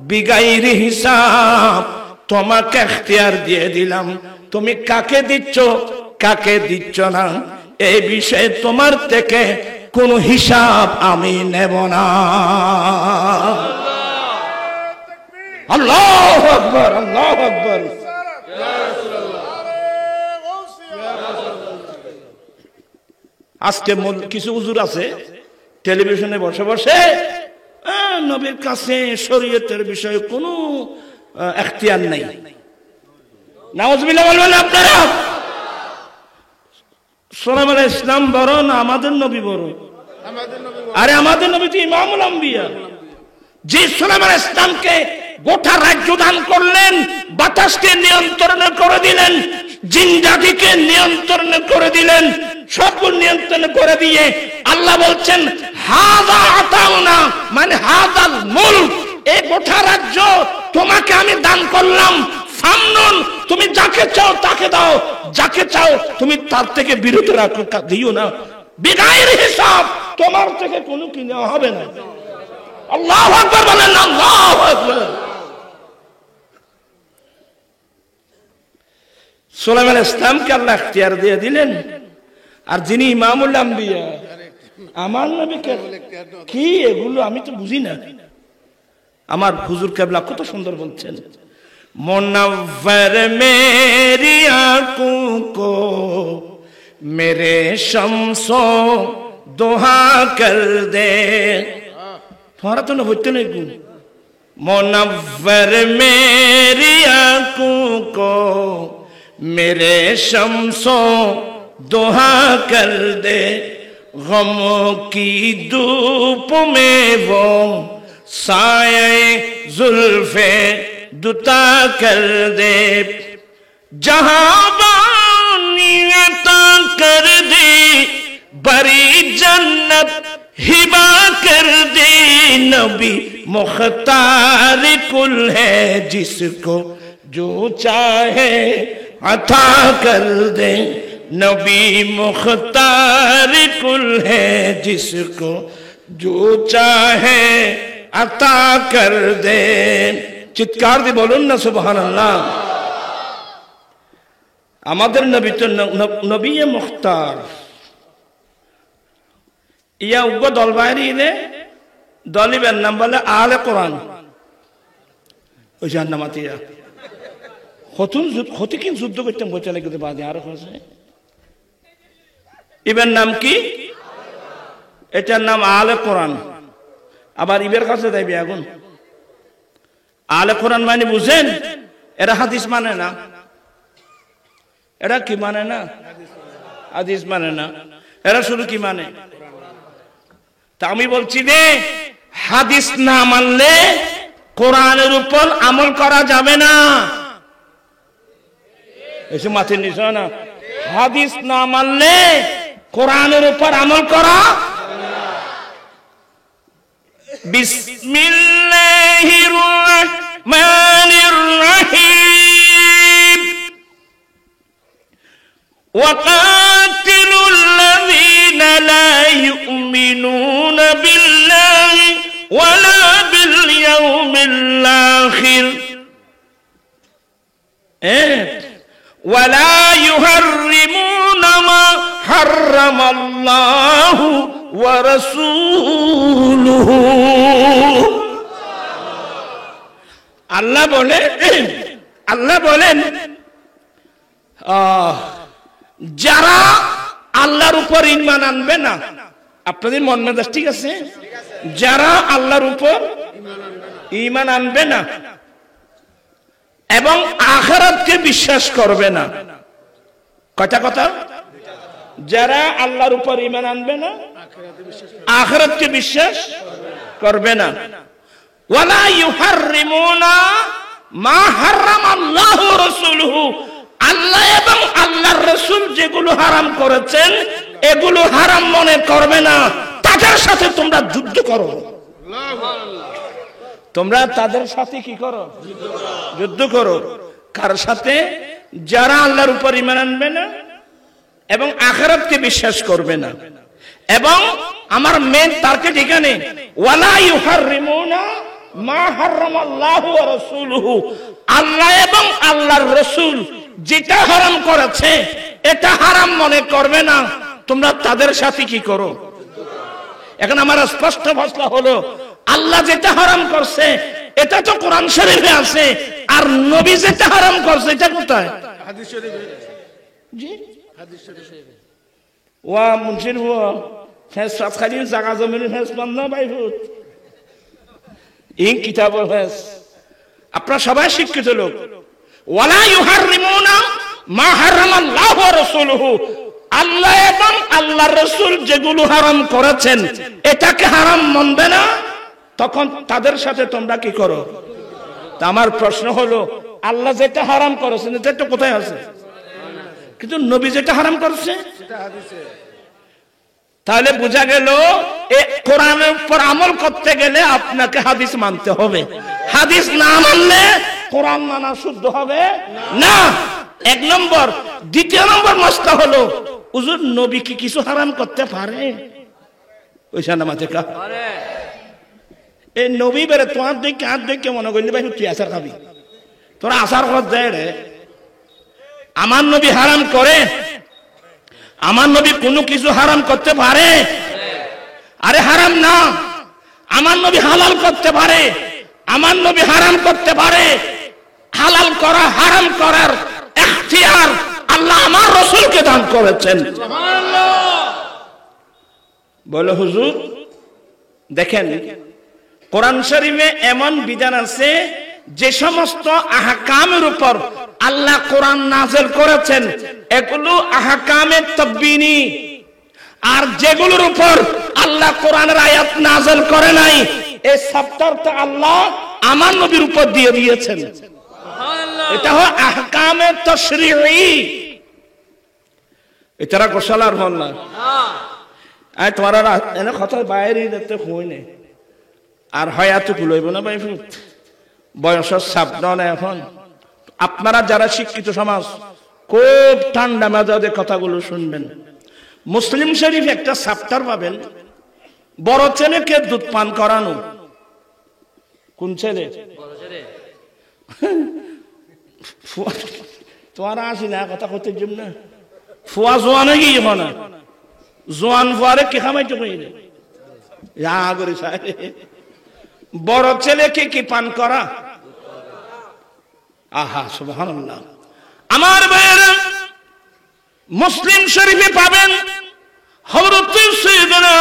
বিগাইরি হিসাব, তোমাকে এখতিয়ার দিয়ে দিলাম। তুমি কাকে দিচ্ছ কাকে দিচ্ছ না এই বিষয়ে তোমার থেকে কোনো হিসাব আমি নেব না। আল্লাহু আকবার, আল্লাহু আকবার। আজকে কিছু হুজুর আছে টেলিভিশনে বসে বসে নবীর কাছে শরীয়তের বিষয়ে কোনো এখতিয়ার নাই। নাউজুবিল্লাহ বলবেন আপনারা? সুলাইমান ইসলাম বড় না আমাদের নবী বড়? আরে আমাদের নবী তো ইমামুল আম্বিয়া। যে সুলাইমান ইসলামকে গোটা রাজ্য দান করলেন, বাতাসকে নিয়ন্ত্রণ করে দিলেন, জিন জাতিকে নিয়ন্ত্রণ করে দিলেন, সব নিয়ন্ত্রণ করে দিয়ে আল্লাহ বলছেন হাযা আতাউনা, মানে হাযাল মুলক, এই গোটা রাজ্য তোমাকে আমি দান করলাম। ফামনুন, তুমি যাকে চাও তাকে দাও, যাকে চাও তুমি তার থেকে বিরত রাখো, দিও না। বিগাইরি হিসাব, তোমার থেকে কোনো কি নেওয়া হবে না। আল্লাহু আকবার বলেন, আল্লাহু আকবার। সুলাইমান ইসলামকে আল্লাহ ইখতিয়ার দিয়ে দিলেন। আর যিনি ইমামুল আম্বিয়া, আমার নবীকে কি এগুলো আমি তো বুঝি না। আমার হুজুর কেবলা কত সুন্দর বলছেন, मुनव्वर मेरी आंखों को मेरे शम्सो दुहा कर दे तुम्हारा तो न होते नहीं को मुनव्वर मेरी आंखों को मेरे शम्सो दुहा कर दे गमों की धूप में वो साए जुल्फे दुता कर दे जहां बानियता कर दे बड़ी जन्नत हिबा कर दे नबी मुख्तार कुल है जिसको जो चाहे अता कर दे नबी मुख्तार कुल है जिसको जो चाहे अता कर दे चित्कार दी बोलुन ना सुबहानाल्लाह আমাদের নবী তো নবী মুখতার ইয়া উগ্র দল বাইরে দলিবের নাম বলে আলে কোরআন ওই জান্নামাতিয়া হতে কি যুদ্ধ করতে বলতে লাগে বাদে আরো আছে ইবের নাম কি এটার নাম আলে কোরআন আবার ইবের কাছে যাইবে আগুন আলে কোরআন মানে বুঝেন এরা হাদিস মানে না এরা কি মানে না হাদিস মানে না এরা শুধু কি মানে তা আমি বলছি যে হাদিস না মানলে কোরআনের উপর আমল করা যাবে না এসে মাথায় নিছো না হাদিস না মানলে কোরআনের উপর আমল করা বিসমিল্লাহির রহমানির রহিম وقاتلوا الذين لا يؤمنون بالله ولا باليوم الآخر ولا يحرمون ما حرم الله ورسوله আল্লাহ বলেন যারা আল্লাহর উপর ঈমান আনবে না আপনাদের মন মেজাজ ঠিক আছে যারা আল্লাহর উপর ঈমান আনবে না এবং আখিরাতকে বিশ্বাস করবে না কয়টা কথা যারা আল্লাহর উপর ঈমান আনবে না আখিরাতকে বিশ্বাস করবে না ওয়ালা ইউহাররিমুনা মা হারামাল্লাহু ওয়া রাসূলুহু আল্লাহ এবং আল্লাহর রাসূল যেগুলো হারাম করেছেন এগুলো হারাম মনে করবে না তাদের সাথে তোমরা যুদ্ধ করো তোমরা তাদের সাথে কি করো যুদ্ধ করো কার সাথে যারা আল্লাহর উপর ঈমান আনবে না এবং আখিরাতকে বিশ্বাস করবে না এবং আমার মেন টার্গেট এখানে ওয়ালা ইউহাররিমুনা মা হারামাল্লাহু ওয়া রাসূলুহু আল্লাহ এবং আল্লাহর রাসূল যেটা হারাম করেছে এটা হারাম মনে করবে না তোমরা তাদের সাথে কি করো এখন আমার স্পষ্ট ফয়সালা হলো আল্লাহ যেটা হারাম করছে এটা তো কোরআন শরীফে আছে আর নবী যেটা হারাম করছে এটা কোথায় হাদিস শরীফে জি হাদিস শরীফে ওয়া মুনশির ওয়া ফেস খালি জায়গা জমির ফেস বন্ধ বাইফুত এই কিতাবের ফেস আপনারা সবাই শিক্ষিত লোক ওয়ালা ইউহাররিমুনা মা হারামাল্লাহু ওয়া রাসূলুহু আল্লাহ এবং আল্লাহর রাসূল যেগুলো হারাম করেছেন এটাকে হারাম মানবে না তখন তাদের সাথে তোমরা কি করো তা আমার প্রশ্ন হলো আল্লাহ যেটা হারাম করেছেন এটা তো কোথায় আছে কিন্তু নবী যেটা হারাম করেছে সেটা হাদিসে তাহলে বোঝা গেল এই কোরআনের উপর আমল করতে গেলে আপনাকে হাদিস মানতে হবে হাদিস না মানলে কোরআন মানা শুদ্ধ হবে না এক নম্বর দ্বিতীয় নম্বর মশলা হলো হুজুর নবী কি কিছু হারাম করতে পারে ওইসা নামাতে কা পারে এই নবী বেরে তোমার দেখে হাত দেখে মনে করলি ভাই তুই আচার খাবি তোরা আচার কর দেয় রে আমার নবী হারাম করে আমার নবী কোনো কিছু হারাম করতে পারে আরে হারাম না আমার নবী হালাল করতে পারে আমার নবী হারাম করতে পারে হালাল করা হারাম করার ইখতিয়ার আল্লাহ আমার রাসূলকে দান করেছেন। বলে হুজুর দেখেন কোরআন শরীফে এমন বিধান আছে যে সমস্ত আহকামের উপর আল্লাহ কোরআন নাযিল করেছেন এগুলো আহকামে তাববিনী, আর যেগুলোর উপর আল্লাহ কোরআনের আয়াত নাযিল করে নাই এই চ্যাপ্টারটা আল্লাহ আমার নবীর উপর দিয়ে দিয়েছেন। এটা হয় আহকামে তাশরীঈ। এটারা গোশালার হল না আই তোমার এনে কথা বাইরে যেতে হই না আর হয়াতো কুলাইব না ভাই, বয়সের সাবন এখন। আপনারা যারা শিক্ষিত সমাজ খুব ঠান্ডা মেজাজে কথাগুলো শুনবেন। মুসলিম শরীফ একটা চ্যাপ্টার পাবেন বড় ছেলেকে দুধ পান করানো। কোন ছেলে? তোমার আসি না কথা করতে জন্য না ফুয়া জোয়ানে কি না জোয়ান ফুয়ারে কি খামাইতে কইলে বড় ছেলেকে কি পান করা? আহা সুবহানাল্লাহ। আমার ভাইয়েরা মুসলিম শরীফে পাবেন হযরত সাইয়েদনা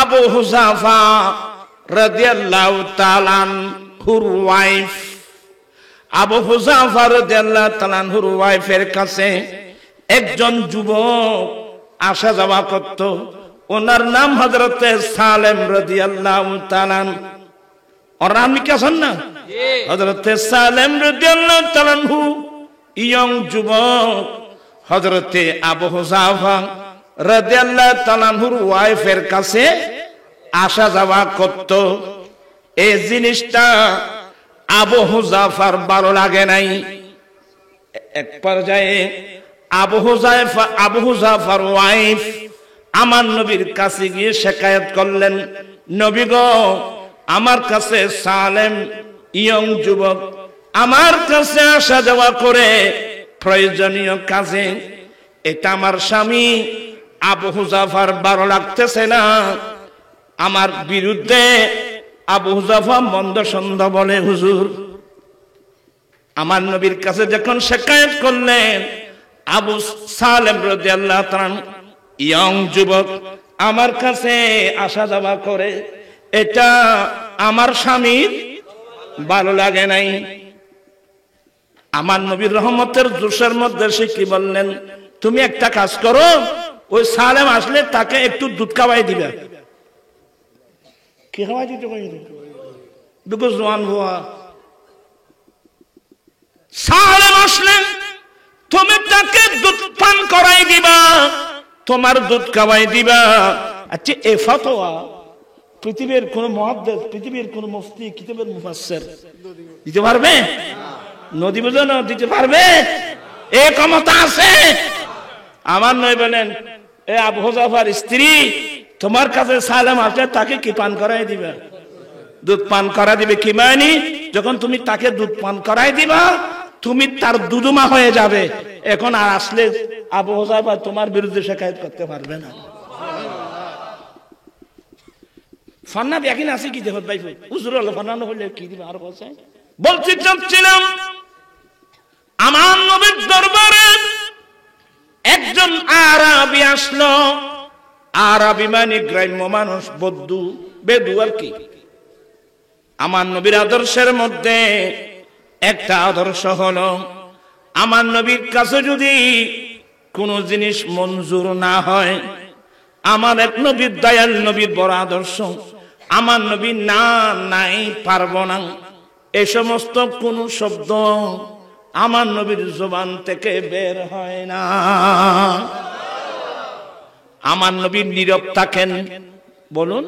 আবু হুযাফা রাদিয়াল্লাহু তাআলা আনহুর ওয়াইফ, আবু হুযাফা রাদিয়াল্লাহু তাআলা আনহুর ওয়াইফের কাছে একজন যুবক আসা যাওয়া করত। ওনার নাম হযরত সালেম রাদিয়াল্লাহু তাআলা। ওর নাম কি আছেন না? হযরত সালেম রাদিয়াল্লাহু তাআলা ইয়ং যুবক হযরত আবু হুযাফা রাদিয়াল্লাহু তাআলার ওয়াইফের কাছে আসা যাওয়া করত। এই জিনিসটা আবু হুযাফার ভালো লাগে নাই। এক পর্যায়ে আবু হুযাফার ওয়াইফ আমার নবীর কাছে গিয়ে শিকায়ত করলেন, নবী গো আমার কাছে সালেম ইয়ং যুবক আমার কাছে আসা যাওয়া করে প্রয়োজনীয় কাজে, এটা আমার স্বামী আবু হুযাফার ভালো লাগতেছে না। আমার বিরুদ্ধে আবু হুযাফা মন্দ সন্দ বলে। হুজুর আমার নবীর কাছে যখন শিকায়ত করলেন, আবু সালেম রাদিয়াল্লাহু তাআলা ইয়ং যুবক আমার কাছে আসা যাওয়া করে, এটা আমার স্বামীর ভালো লাগে নাই। আমার নবীর রহমতের জোশের মধ্যে সে কি বললেন, তুমি একটা কাজ করো, ওই সালেম আসলে তাকে একটু দুধ খাওয়াই দিবে। কি খাওয়াই দিতে দুটো জোয়ান হওয়া সালেম আসলে তুমি তাকে দুধ পান করাই দিবা, তোমার দুধ খাওয়াই দিবা। আচ্ছা এ ফতোয়া পৃথিবীর কোন মুহাদ্দিস, পৃথিবীর কোন মুফতি, কিতাবের মুফাসসির দিতে পারবে? নদী বুঝানো দিতে পারবে? এ ক্ষমতা আছে? আমার নয় বলেন এ আবু হুযাফার স্ত্রী তোমার কাছে সালেম আসলে তাকে কি পান করাই দিবা? দুধ পান করা দিবে। কি মানে যখন তুমি তাকে দুধ পান করাই দিবা তুমি তার দুধমা হয়ে যাবে। এখন আর আসলে আবু হুযাফা তোমার বিরুদ্ধে শিকায়ত করতে পারবে না। ফান্না দেখি না আছে কি দেখত ভাই হুজুর হলো ফান্না হইলে কি দিবে আর বলছে বলতে চাচ্ছিলাম। আমার নবীর দরবারে একজন আরবি আসলো। আরবি মানে গ্রাম্য মানুষ, বদ্দু, বেদু আর কি। আমার নবীর আদর্শের মধ্যে একটা আদর্শ হলো আমার নবীর কাছে যদি কোনো জিনিস মঞ্জুর না হয়, আমার এক নবীর দয়াল নবীর বড় আদর্শ, আমার নবী না নাই পারবো না এ সমস্ত কোন শব্দ আমার নবীর জবান থেকে বের হয় না। আমার নবী নীরব থাকেন। বলুন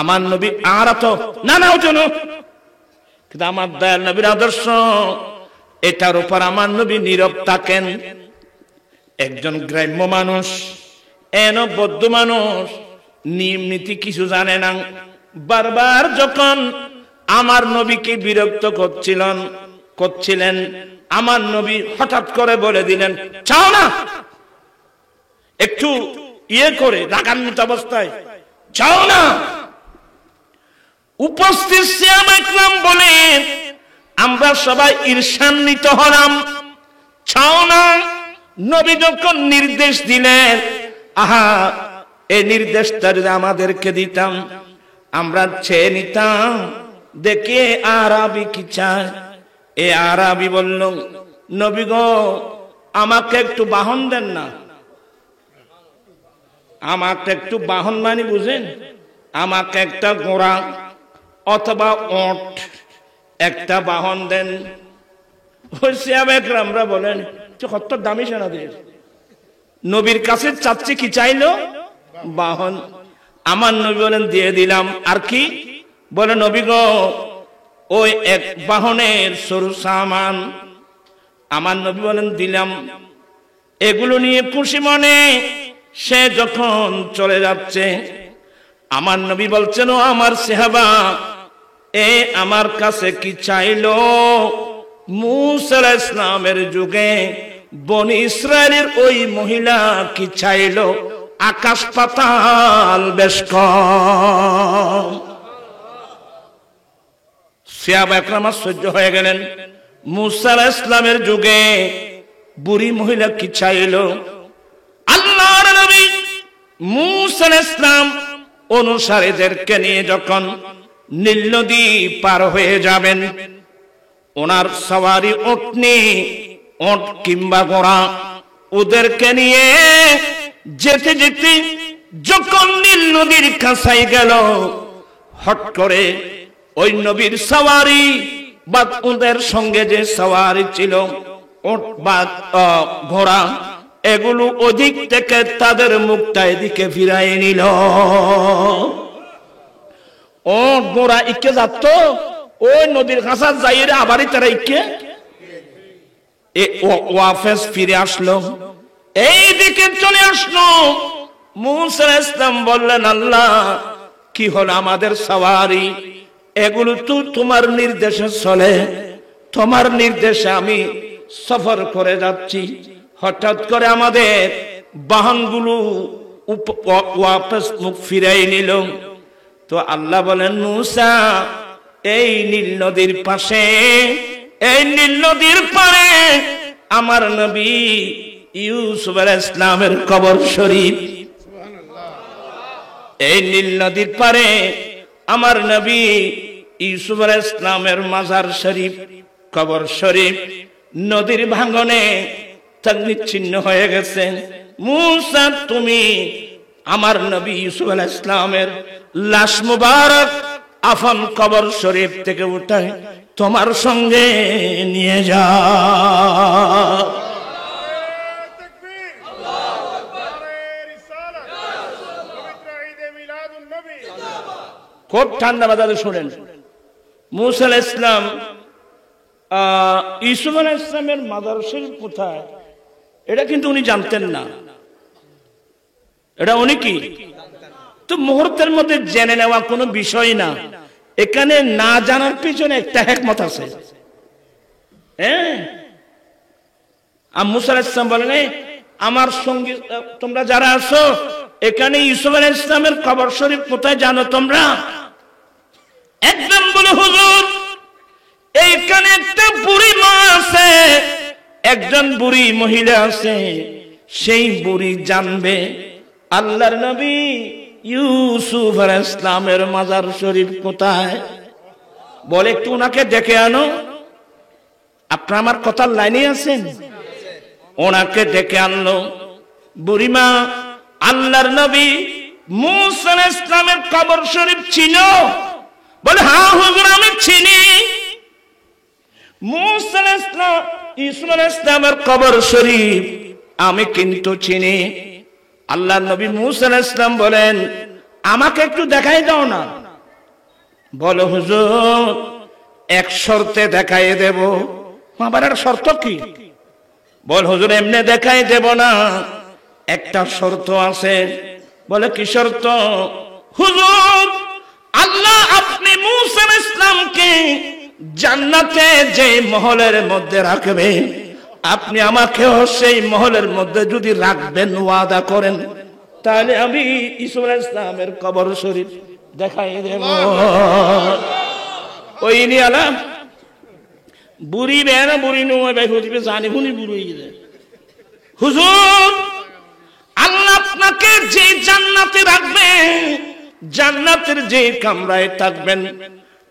আমার নবী আর তো না না ওজন্য, কিন্তু আমার দয়াল নবীর আদর্শ এটার উপর আমার নবী নীরব থাকেন। একজন গ্রাম্য মানুষ, এন বৌদ্ধ মানুষ, নিয়ম নীতি কিছু জানে না, বারবার যখন আমার নবীকে বিরক্ত করছিলেন আমার নবী হঠাৎ করে বলে দিলেন, চাও না একটু ইয়ে করে রাগান্বিত অবস্থায়, চাও না। উপস্থিত সাহাবা ইকরাম বলেন আমরা সবাই ঈর্ষান্বিত হলাম। খাও না। নবী যখন নির্দেশ দিলেন, আহা, এই নির্দেশটা যদি আমাদেরকে দিতাম, আমরা চেয়ে নিতাম দেখে আরাবি কি চায়। এ আরাবি বলল, নবী গো, আমাকে একটু বাহন দেন না। আমাকে একটু বাহন মানে বুঝেন, আমাকে একটা ঘোড়া অথবা ওট একটা বাহন দেন। আমরা বলেন কত দামি সেনাদের, নবীর কাছে চাচ্ছি কি চাইলো? বাহন। আমার নবী বলেন দিয়ে দিলাম। আর কি বলে? নবী গো, ওই এক বাহনের সরু সামান। আমার নবী বলেন দিলাম। এগুলো নিয়ে খুশি মনে সে যখন চলে যাচ্ছে, আমার নবী বলছেন, ও আমার সাহাবা, এ আমার কাছে কি চাইলো? মূসা আলাইহিস সালামের যুগে বনি ইসরায়েলের ওই মহিলা কি চাইলো? আকাশ পাতাল বেশ কম। সাহাবা একরাম আশ্চর্য হয়ে গেলেন। মূসা আলাইহিস সালামের যুগে বুড়ি মহিলা কি চাইলো? আল্লাহর নবী মূসা আলাইহিস সালাম অনুসারীদেরকে নিয়ে যখন নীল নদী পার হয়ে যাবেন, ওনার সওয়ারি উটনি, ওট কিংবা ঘোড়া, ওদেরকে নিয়ে যেতে যেতে যখন নীল নদীর কাছাই গেল, হট করে ওই নবীর সওয়ারি বা ওদের সঙ্গে যে সওয়ারি ছিল, ওট বা ঘোড়া, এগুলো ওদিক থেকে তাদের মুখটা এদিকে ফিরাই নিল। ও ঘোড়া ইকে যাত ওই নদীর কাছা যাইরে আবারই তারা ইকে ওয়াফেস ফিরে আসলো, এই দিকে চলে আসলো। মূসা আলাইহিস সালাম বললেন, আল্লাহ, কি হলো আমাদের সওয়ারি? এগুলো তো তোমার নির্দেশে চলে, তোমার নির্দেশে আমি সফর করে যাচ্ছি। হঠাৎ করে আমাদের বাহনগুলো ওয়াপস মুখ ফিরাই নিল। তো আল্লাহ বলেন, মূসা, এই নীল নদীর পাশে, এই নীল নদীর পারে আমার নবী ইউসুফ আলাইহিস সালামের কবর শরীফ। এই নীল নদীর পারে আমার নবী ইউসুফ আলাইহিস সালামের মাজার শরীফ, কবর শরীফ নদীর ভাঙনে নিচ্ছিন্ন হয়ে গেছে। মূসা, তুমি আমার নবী ইউসুফ আলাইহিস সালামের লাশ মুবারক আফন কবর শরীফ থেকে উঠায় তোমার সঙ্গে নিয়ে যাও। খুব ঠান্ডা বাজারে শোনেন, মূসা আলাইহিস সালাম ইউসুফ আলাইহিস সালামের মাজার শরীফ কোথায় এটা কিন্তু উনি জানতেন না। এটা উনি কি তো মুহূর্তের মধ্যে জেনে নেওয়া কোনো বিষয় না। এখানে না জানার পিছনে একটা হিকমত আছে। মূসা আলাইহিস সালাম বলেন, আমার সঙ্গী তোমরা যারা আছো, এখানে ইউসুফ আলাইহিস সালামের কবর শরীফ কোথায় জানো তোমরা? একজন বলে, হুজুর, এইখানে একটা বুড়ি মা আছে, একজন বুড়ি মহিলা আছে, সেই বুড়ি জানবে আল্লাহর নবী ইউসুফ আলাইহিস সালামের মাজার শরীফ কোথায়। বলে, একটু ওনাকে ডেকে আনো। আপনারা আমার কথার লাইনে আছেন? ওনাকে ডেকে আনলো। বুড়িমা আল্লাহর নবী মূসা আলাইহিস সালামের কবর শরীফ চিনো? বলে, হ্যাঁ হুজুর, আমি চিনি। মূসা আলাইহিস সালাম ইউসুফ আলাইহিস সালামের কবর শরীফ আমি কিন্তু চিনি। আল্লাহর নবী মূসা আলাইহিস সালাম বলেন, আমাকে একটু দেখাই দাও না। বলো, হুজুর, এক শর্তে দেখাই দেব। আবার আর শর্ত কি? বল, হুজুর, এমনি দেখাই দেব না, একটা শর্ত আছে। বলে, কি শর্ত? হুজুর, আল্লাহ আপনি মূসা আলাইহিস সালামকে জান্নাতে যে মহলের মধ্যে রাখবে, আপনি আমাকেও সেই মহলের মধ্যে যদি রাখবেন, ওয়াদা করেন, তাহলে আমি ইউসুফ আলাইহিস সালামের কবর শরীফ দেখাই দেব। ওই নিয়ে আলাম বুড়ি বেনা বুড়ি নয় ভাই হতিবে জানি হুনি বুড়ি গেছে হুজুর আল্লাহ আপনাকে যে জান্নাতে রাখবে জান্নাতের যে কামরায় থাকবেন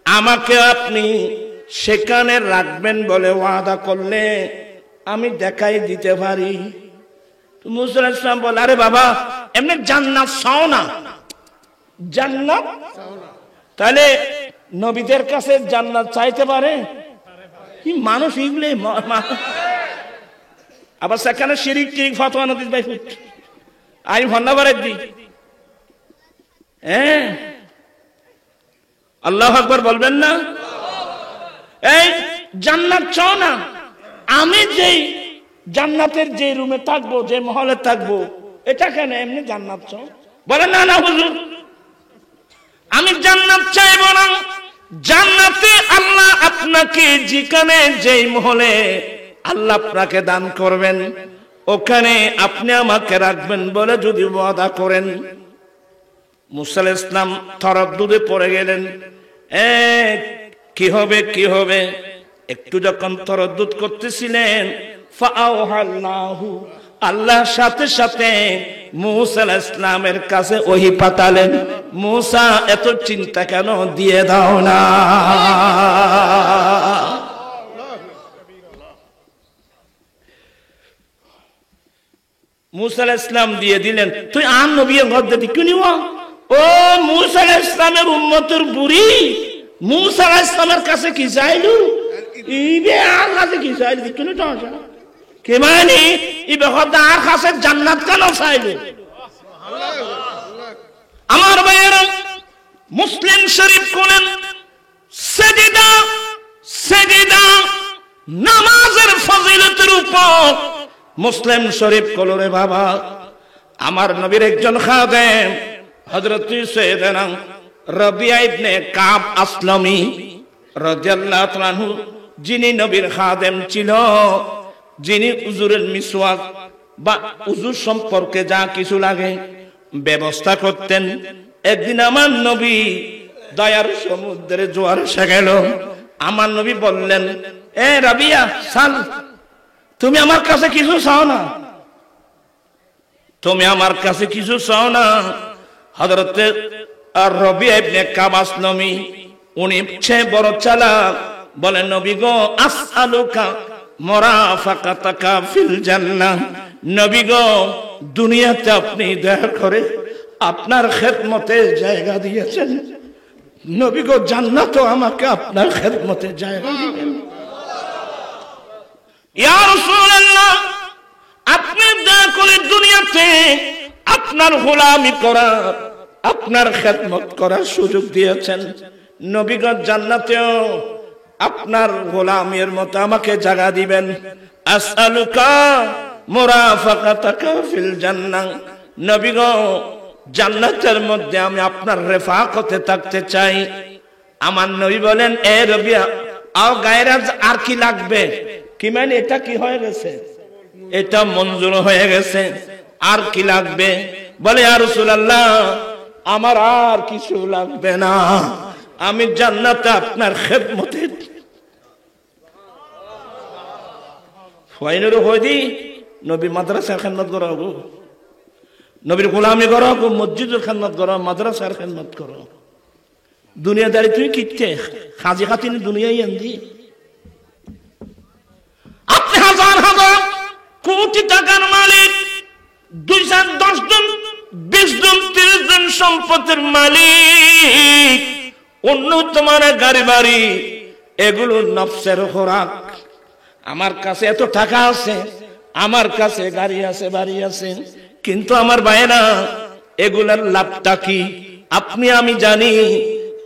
আমাকে আপনি সেখানে রাখবেন বলে ওয়াদা করলে আমি দেখাই দিতে পারি। মুসা আলাইহিস সালাম বলে আরে বাবা এমনি জান্নাত চাও না জান্নাত তাহলে নবীদের কাছে জান্নাত চাইতে পারে কি মানুষ এগুলো আবার সেখানে শিরিক টিরিক ফতোয়া নদীর ভাই আমি ধন্যবাদ দিই হ্যাঁ আল্লাহু আকবার বলবেন না এই জান্নাত চাও না আমি যেই জান্নাতের যে রুমে থাকবো যে মহলে থাকবো এটা কেন এমনি জান্নাত চাও বলেন না না হুজুর আমি জান্নাত চাইবো না জান্নাতে আল্লাহ আপনাকে যেখানে যেই মহলে আল্লাহ আপনাকে দান করবেন ওখানে আপনি আমাকে রাখবেন বলে যদি ওয়াদা করেন। মুসা আলাইহিস সালাম তরদ্দুদে পড়ে গেলেন কি হবে কি হবে একটু যখন তরদ্দুদ করতেছিলেন ফাআওহাল্লাহু আল্লাহ সাথে সাথে মুসা আলাইহিস সালামের কাছে ওহী পাঠালেন মুসা এত চিন্তা কেন দিয়ে দাও না মুসা আলাইহিস সালাম দিয়ে দিলেন তুই আন নবীর গদ্দে কি নিও ও মুসা আলাইহিস সালামের উম্মতের বুড়ি মুসা আলাইহিস সালামের কাছে কি চাইলু ইবে আর কাছে কি চাইলু তুমি তো আসা কে মানে ইবে খোদা আর কাছে জান্নাত কেন চাইলু আমার ভাইয়েরা মুসলিম শরীফ কোনেন সাজদা সাজদা নামাজের ফজিলতের উপর মুসলিম শরীফ কলরে বাবা আমার নবীর একজন খাদেম হযরত সাইয়েদনা রাবিয়া ইবনে কাব আসলামী রাদিয়াল্লাহু তাআলা আনহু যিনি নবীর খাদেম ছিল যিনি উজুরের মিসওয়াক বা উজু সম্পর্কে যা কিছু লাগে ব্যবস্থা করতেন একদিন আমার নবী দয়ার সমুদ্রে জোয়ার এসে গেল আমার নবী বললেন এ রাবিয়া সাল তুমি আমার কাছে কিছু চাও না তুমি আমার কাছে কিছু চাও না হযরত রাবিয়া ইবনে কাব আসলামী উনি সে বড় চালাক বলেন নবী গো আসআলুকা মুরাফাকাতাকা ফিল জান্নাহ নবী গো দুনিয়াতে আপনি দয়া করে আপনার খেদমতে জায়গা দিয়েছেন নবী গো জান্নাতও আমাকে আপনার খেদমতে জায়গা দিবেন ইয়া রাসূলুল্লাহ আপনি দয়া করে দুনিয়াতে আপনার গোলামি করার আপনার খেদমত করার সুযোগ দিয়েছেন নবী গো জান্নাতেও আপনার গোলামের মতো আমাকে জায়গা দিবেন আসআলুকা মুরাফাকাতাকা ফিল জান্নাহ নবী গো জান্নাতের মধ্যে আমি আপনার রেফাকতে থাকতে চাই আমার নবী বলেন এ রাবিয়া আও গায়রাজ আর কি লাগবে কি মানে এটা কি হয়ে গেছে এটা মঞ্জুর হয়ে গেছে আর কি লাগবে বলে ইয়া রাসূলুল্লাহ আমার আর কিছু লাগবে না আমি জান্নাতে আপনার খেদমতে ফাইনাল হইদি নবী মাদ্রাসার খেদমত করো গো নবীর গোলামি করো গো মসজিদের খেদমত করো মাদ্রাসার খেদমত করো দুনিয়াদারি তুই কিতে খাজি খাতিন দুনিয়ায় আনদি আপনি হাজার হাজার কোটি টাকার মালিক 210 জন 20 জন 30 জন সম্পদের মালিক অন্য তোমার গাড়ি বাড়ি এগুলো নফসের খোরাক আমার কাছে এত টাকা আছে আমার কাছে গাড়ি আছে বাড়ি আছে কিন্তু আমার ভাইরা এগুলার লাভটা কি আপনি আমি জানি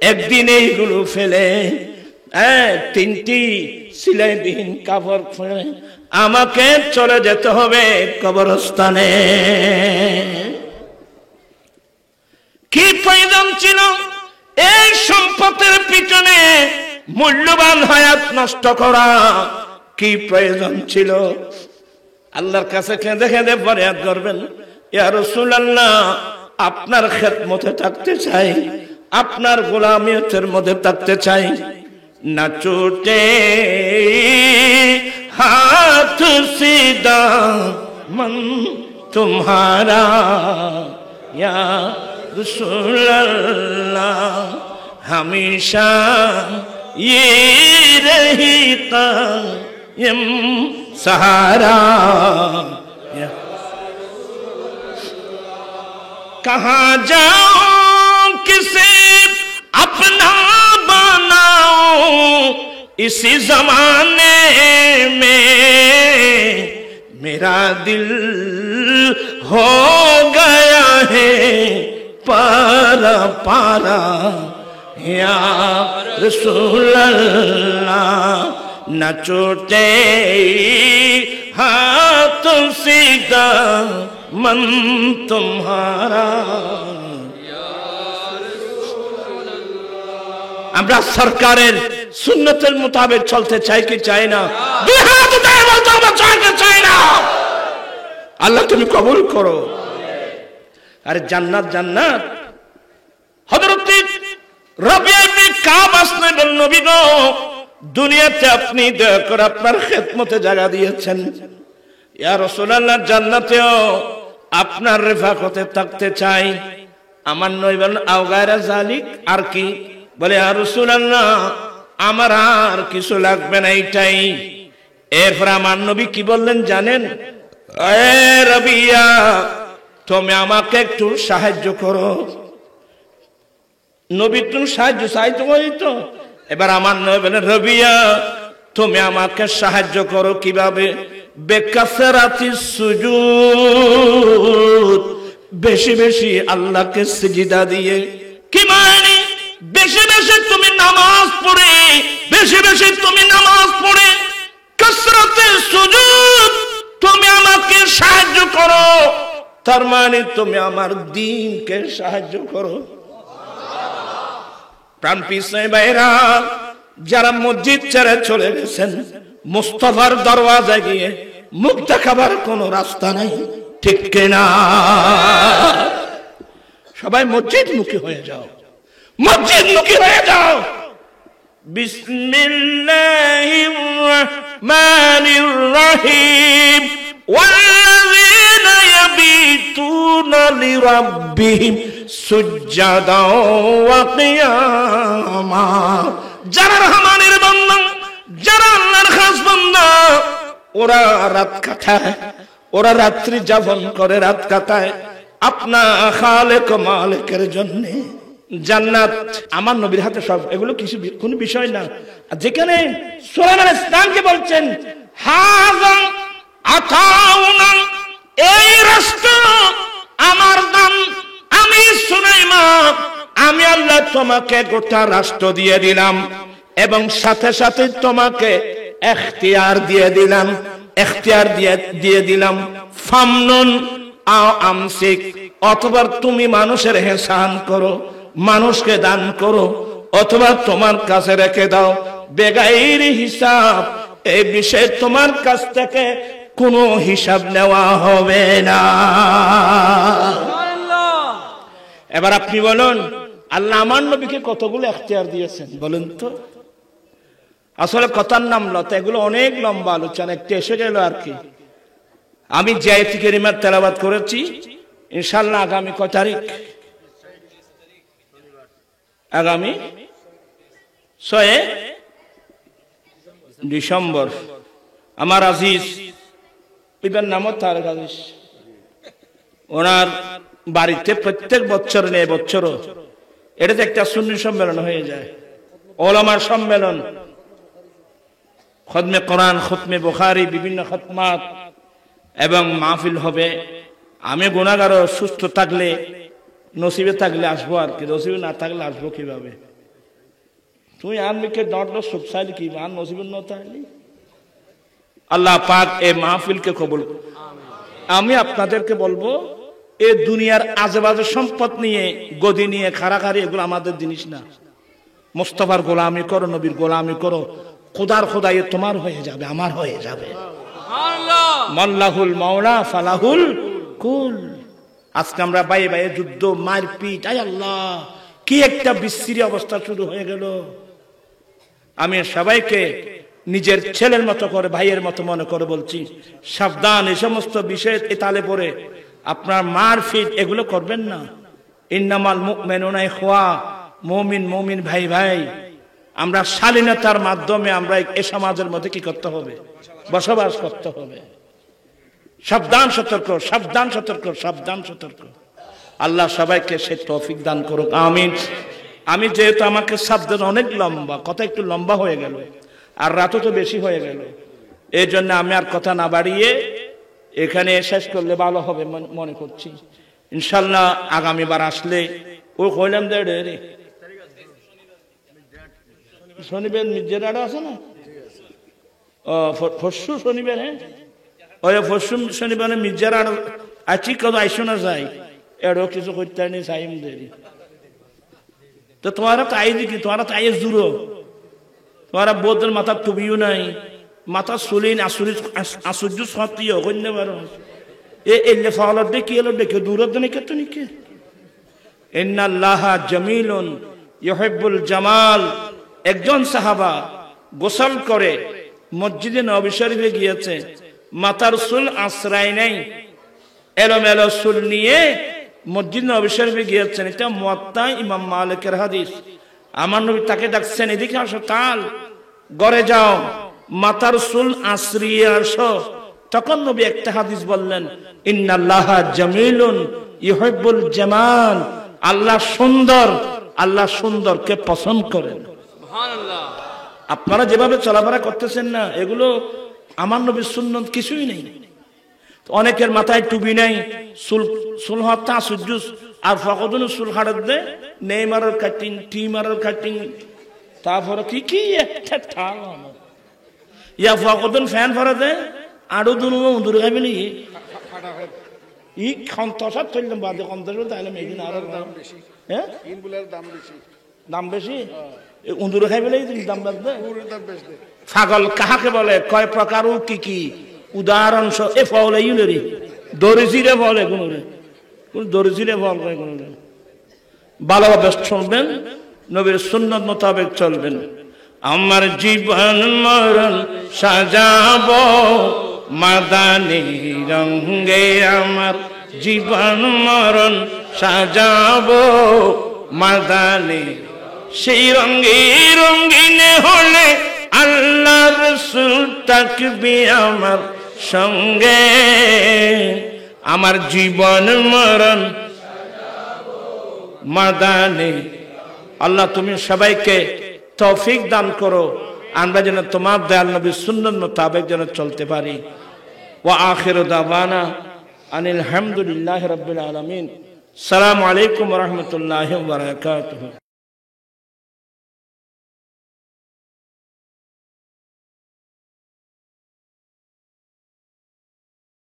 একদিন এইগুলো ফেলে 3টি সিলাইবিহীন কাপড় ফেলে আমাকে চলে যেতে হবে কবরস্থানে কি প্রয়োজন ছিল এই সম্পদের পিছনে মূল্যবান হায়াত নষ্ট করা কি প্রয়োজন ছিল আল্লাহর কাছে কেঁদে কেঁদে ফরিয়াদ করবেন ইয়া রাসূলুল্লাহ আপনার খেদমতে থাকতে চাই আপনার গোলামিয়তের মধ্যে থাকতে চাই न छूटे हाथ से दामन तुम्हारा या रसूल अल्लाह हमेशा ये रही कायम सहारा। कहाँ जाऊं किसे अपना बनाऊं इसी जमाने में मेरा दिल हो गया है पारा पारा या रसूल अल्लाह न छूटे हाथ से दामन तुम्हारा। আমরা সরকারের সুন্নতের মোতাবেক চলতে চাই কি চাই না? দুই হাত উঠায় বলতে আমরা চাই না। আল্লাহ তুমি কবুল করো। আরে জান্নাত জান্নাত। হযরত রাবিয়া ইবনে কাব আসলেন নবী গো দুনিয়াতে আপনি দয়া করে আপনার খেদমতে জায়গা দিয়েছেন, ইয়া রাসূলুল্লাহ জান্নাতেও আপনার রেফাকতে থাকতে চাই। আমার নবী বলেন আও গায়রা জালিক, আর কি? বলে ইয়া রাসূলুল্লাহ আমার আর কিছু লাগবে না, এইটাই। এরপর আমার নবী কি বললেন জানেন? এ রাবিয়া তুমি আমাকে একটু সাহায্য করো। নবী তুমি সাহায্য চাইতো তো। এবার আমার নবী বলেন রাবিয়া তুমি আমাকে সাহায্য করো কিভাবে? বেকাসরাতিস সুজুদ, বেশি বেশি আল্লাহকে সিজদা দিয়ে। কি মানে? বেশি বেশি তুমি নামাজ পড়ে, বেশি বেশি তুমি নামাজ পড়ে কাসরাতিস সুজুদ তুমি আমাকে সাহায্য করো। তার মানে তুমি আমার দ্বীনকে সাহায্য করো। প্রাণ পিছনে বাইরা যারা মসজিদ ছেড়ে চলে গেছেন, মুস্তাফার দরওয়াজায় গিয়ে মুখ দেখাবার কোনো রাস্তা নাই, ঠিক কিনা? সবাই মসজিদ মুখী হয়ে যাও, মসজিদ মুখী হয়ে যাও। বিসমিল্লাহির রহমানির রহিম ওয়াল্লাযীনা ইয়াবিতুনা লিরাব্বিহিম সুজদাও ওয়া কিয়ামা। যারা রহমানের বান্দা, যারা আল্লাহর খাস বান্দা, ওরা রাত কাটায়, ওরা রাত্রি যাপন করে, রাত কাটায় আপনার খালেক মালিকের জন্য। জান্নাত আমার নবীর হাতে সব, এগুলো কিছু কোনো বিষয় না। যেখানে সুলাইমান ইসলামকে বলছেন হাযা আতাউনা, এই রাষ্ট্র আমার দান, আমি সুলাইমান, আমি আল্লাহ তোমাকে গোটা রাষ্ট্র দিয়ে দিলাম এবং সাথে সাথে তোমাকে এখতিয়ার দিয়ে দিলাম, এখতিয়ার দিয়ে দিলাম ফামনুন আও আমসিক, অথবা তুমি মানুষের হেসান করো, মানুষকে দান করো, অথবা তোমার কাছে রেখে দাও বেগাইর হিসাব। এই বিষয়ে তোমার কাছ থেকে কোনো হিসাব নেওয়া হবে না। এবার আপনি বলুন আল্লাহ আমার নবীকে কতগুলো এখতিয়ার দিয়েছেন বলুন তো? আসলে কথার নাম লতা, এগুলো অনেক লম্বা আলোচনা, একটু এসে গেল আর কি। আমি যে আয়াত কারিমার তেলাওয়াত করেছি ইনশাআল্লাহ আগামী কয় তারিখ? আগামী 6 ডিসেম্বর। আমার আজিজ পিতার নামও তারেক আজিজ, ওনার বাড়িতে প্রত্যেক বছর নেই বছরও এটাতে একটা সুন্নি সম্মেলন হয়ে যায়, ওলামার সম্মেলন, খতমে কোরআন, খতমে বুখারী, বিভিন্ন খতমাত এবং মাহফিল হবে। আমি গুনাহগার, সুস্থ থাকলে নসিবে থাকলে আসবো আর কি, নসিবে না থাকলে আসবো কিভাবে? তুই আনমিকে দণ্ড সুখ চাইলি কি আর নসিবে না থাকলি? আল্লাহ পাক এই মাহফিলকে কবুল। আমি আপনাদেরকে বলবো এই দুনিয়ার আজেবাজে সম্পদ নিয়ে, গদি নিয়ে খাড়াখাড়ি, এগুলো আমাদের জিনিস না। মুস্তাফার গোলামি করো, নবীর গোলামি করো, খোদার খোদাই তোমার হয়ে যাবে, আমার হয়ে যাবে। মাল্লাহুল মাওলা ফালাহুল কুল। আজকে আমরা বাইরে বাইরে যুদ্ধ, মারপিট, আয় আল্লাহ কি একটা বিশ্রী অবস্থা শুরু হয়ে গেল। আমি সবাইকে নিজের ছেলের মতো করে, ভাইয়ের মতো মনে করে বলছি, সাবধান, এই সমস্ত বিষয়ে তালে পড়ে আপনার মারপিট এগুলো করবেন না। ইন্নামাল মুমিনুনা ইখওয়া, মুমিন মুমিন ভাই ভাই। আমরা শালীনতার মাধ্যমে আমরা এই সমাজের মধ্যে কি করতে হবে? বসবাস করতে হবে। সাবধান সতর্ক, সাবধান সতর্ক, সাবধান সতর্ক। আল্লাহ সবাইকে সে তৌফিক দান করুক, আমিন। আমি যেহেতু আমাকে সাবধান অনেক লম্বা, কথা একটু লম্বা হয়ে গেল, আর রাতও তো বেশি হয়ে গেল, এই জন্য আমি আর কথা না বাড়িয়ে এখানে শেষ করলে ভালো হবে মনে করছি। ইনশাল্লাহ আগামীবার আসলে ও কইলাম রে শনিবার মির্জার আছে না, পরশু শনিবার, হ্যাঁ ওই পরশু শনিবারে মির্জার আর আছি, কত আইসো না যাই এরও কিছু করতে নেই সাইম দেরি। তো তোমারা তাই দেখি, তোমারা তাই জুড়ো, তোমারা বোধের মাথার টুবিও নাই, মাথা চুলিন আশ্চর্য সতীয় কন্য পারো এ এলে ফাওয়ার দেখি এলো দেখে দূরত নাকি তো নাকি। ইন্নাল্লাহ জামিলুন ইউহিব্বুল জামাল। একজন সাহাবা গোসল করে মসজিদে নববী শরীফে গিয়েছে, মাথার চুল আশ্রয় নাই, এলোমেলো চুল নিয়ে মসজিদ নববী শরীফে গিয়েছেন। এটা মুয়াত্তা ইমাম মালিকের হাদিস। আমার নবী তাকে ডাকছেন, এদিকে আসো, তাল ঘরে যাও, মাথার চুল আশ্রিয়ে আসো। তখন নবী একটা হাদিস বললেন, ইন্নাল্লাহ জামিলুন ইউহিব্বুল জামাল। আল্লাহ সুন্দর, আল্লাহ সুন্দরকে পছন্দ করেন। সুবহানাল্লাহ। আপনারা যেভাবে চলাফেরা করতেছেন না, এগুলো আমার নবীর সুন্নত কিছুই নেই। অনেকের মাথায় টুপি নাই, চুল হাতা সুজুস, আর ফকদন চুল হাড়ত দে নেইমারের কাটিং, টিমারের কাটিং, তারপরে কি কি একটা ঠাল ইয়া ফকদন ফ্যান ফরা দে আরো দুনো দূরে খাইবে নাকি ই সন্তোষাত চললাম বাদে সন্তোষ তাহলে মেদিন আরো দাম বেশি। হ্যাঁ দাম বেশি, উন্দুরে খাইবে নাকি দাম বাড়বে। ছাগল কাহাকে বলে, কয় প্রকার ও কি কি উদাহরণ এ ফল ইউনেরি দরিজিরে বলে, কোন দরিজিরে ফল কয় কোন। ভালোভাবে চলবেন, নবীর সুন্নত মোতাবেক চলবেন। আমার জীবন মরণ সাজাবো মাদানী রঙে, আমার জীবন মরণ সাজাবো মাদানী। সেই রঙে রঙিনে হলে আল্লাহ রাসূল থাকবে আমার সঙ্গে। আমার জীবন মরণ মাদানী। আল্লাহ তুমি সবাইকে তৌফিক দান করো, আমরা যেন তোমার দয়াল নবীর সুন্নাত মোতাবেক যেন চলতে পারি। ওয়া আখিরু দাওয়ানা আনিল হামদুলিল্লাহি রাব্বিল আলামিন। আসসালামু আলাইকুম ওয়া রাহমাতুল্লাহি ওয়া বারাকাতুহু।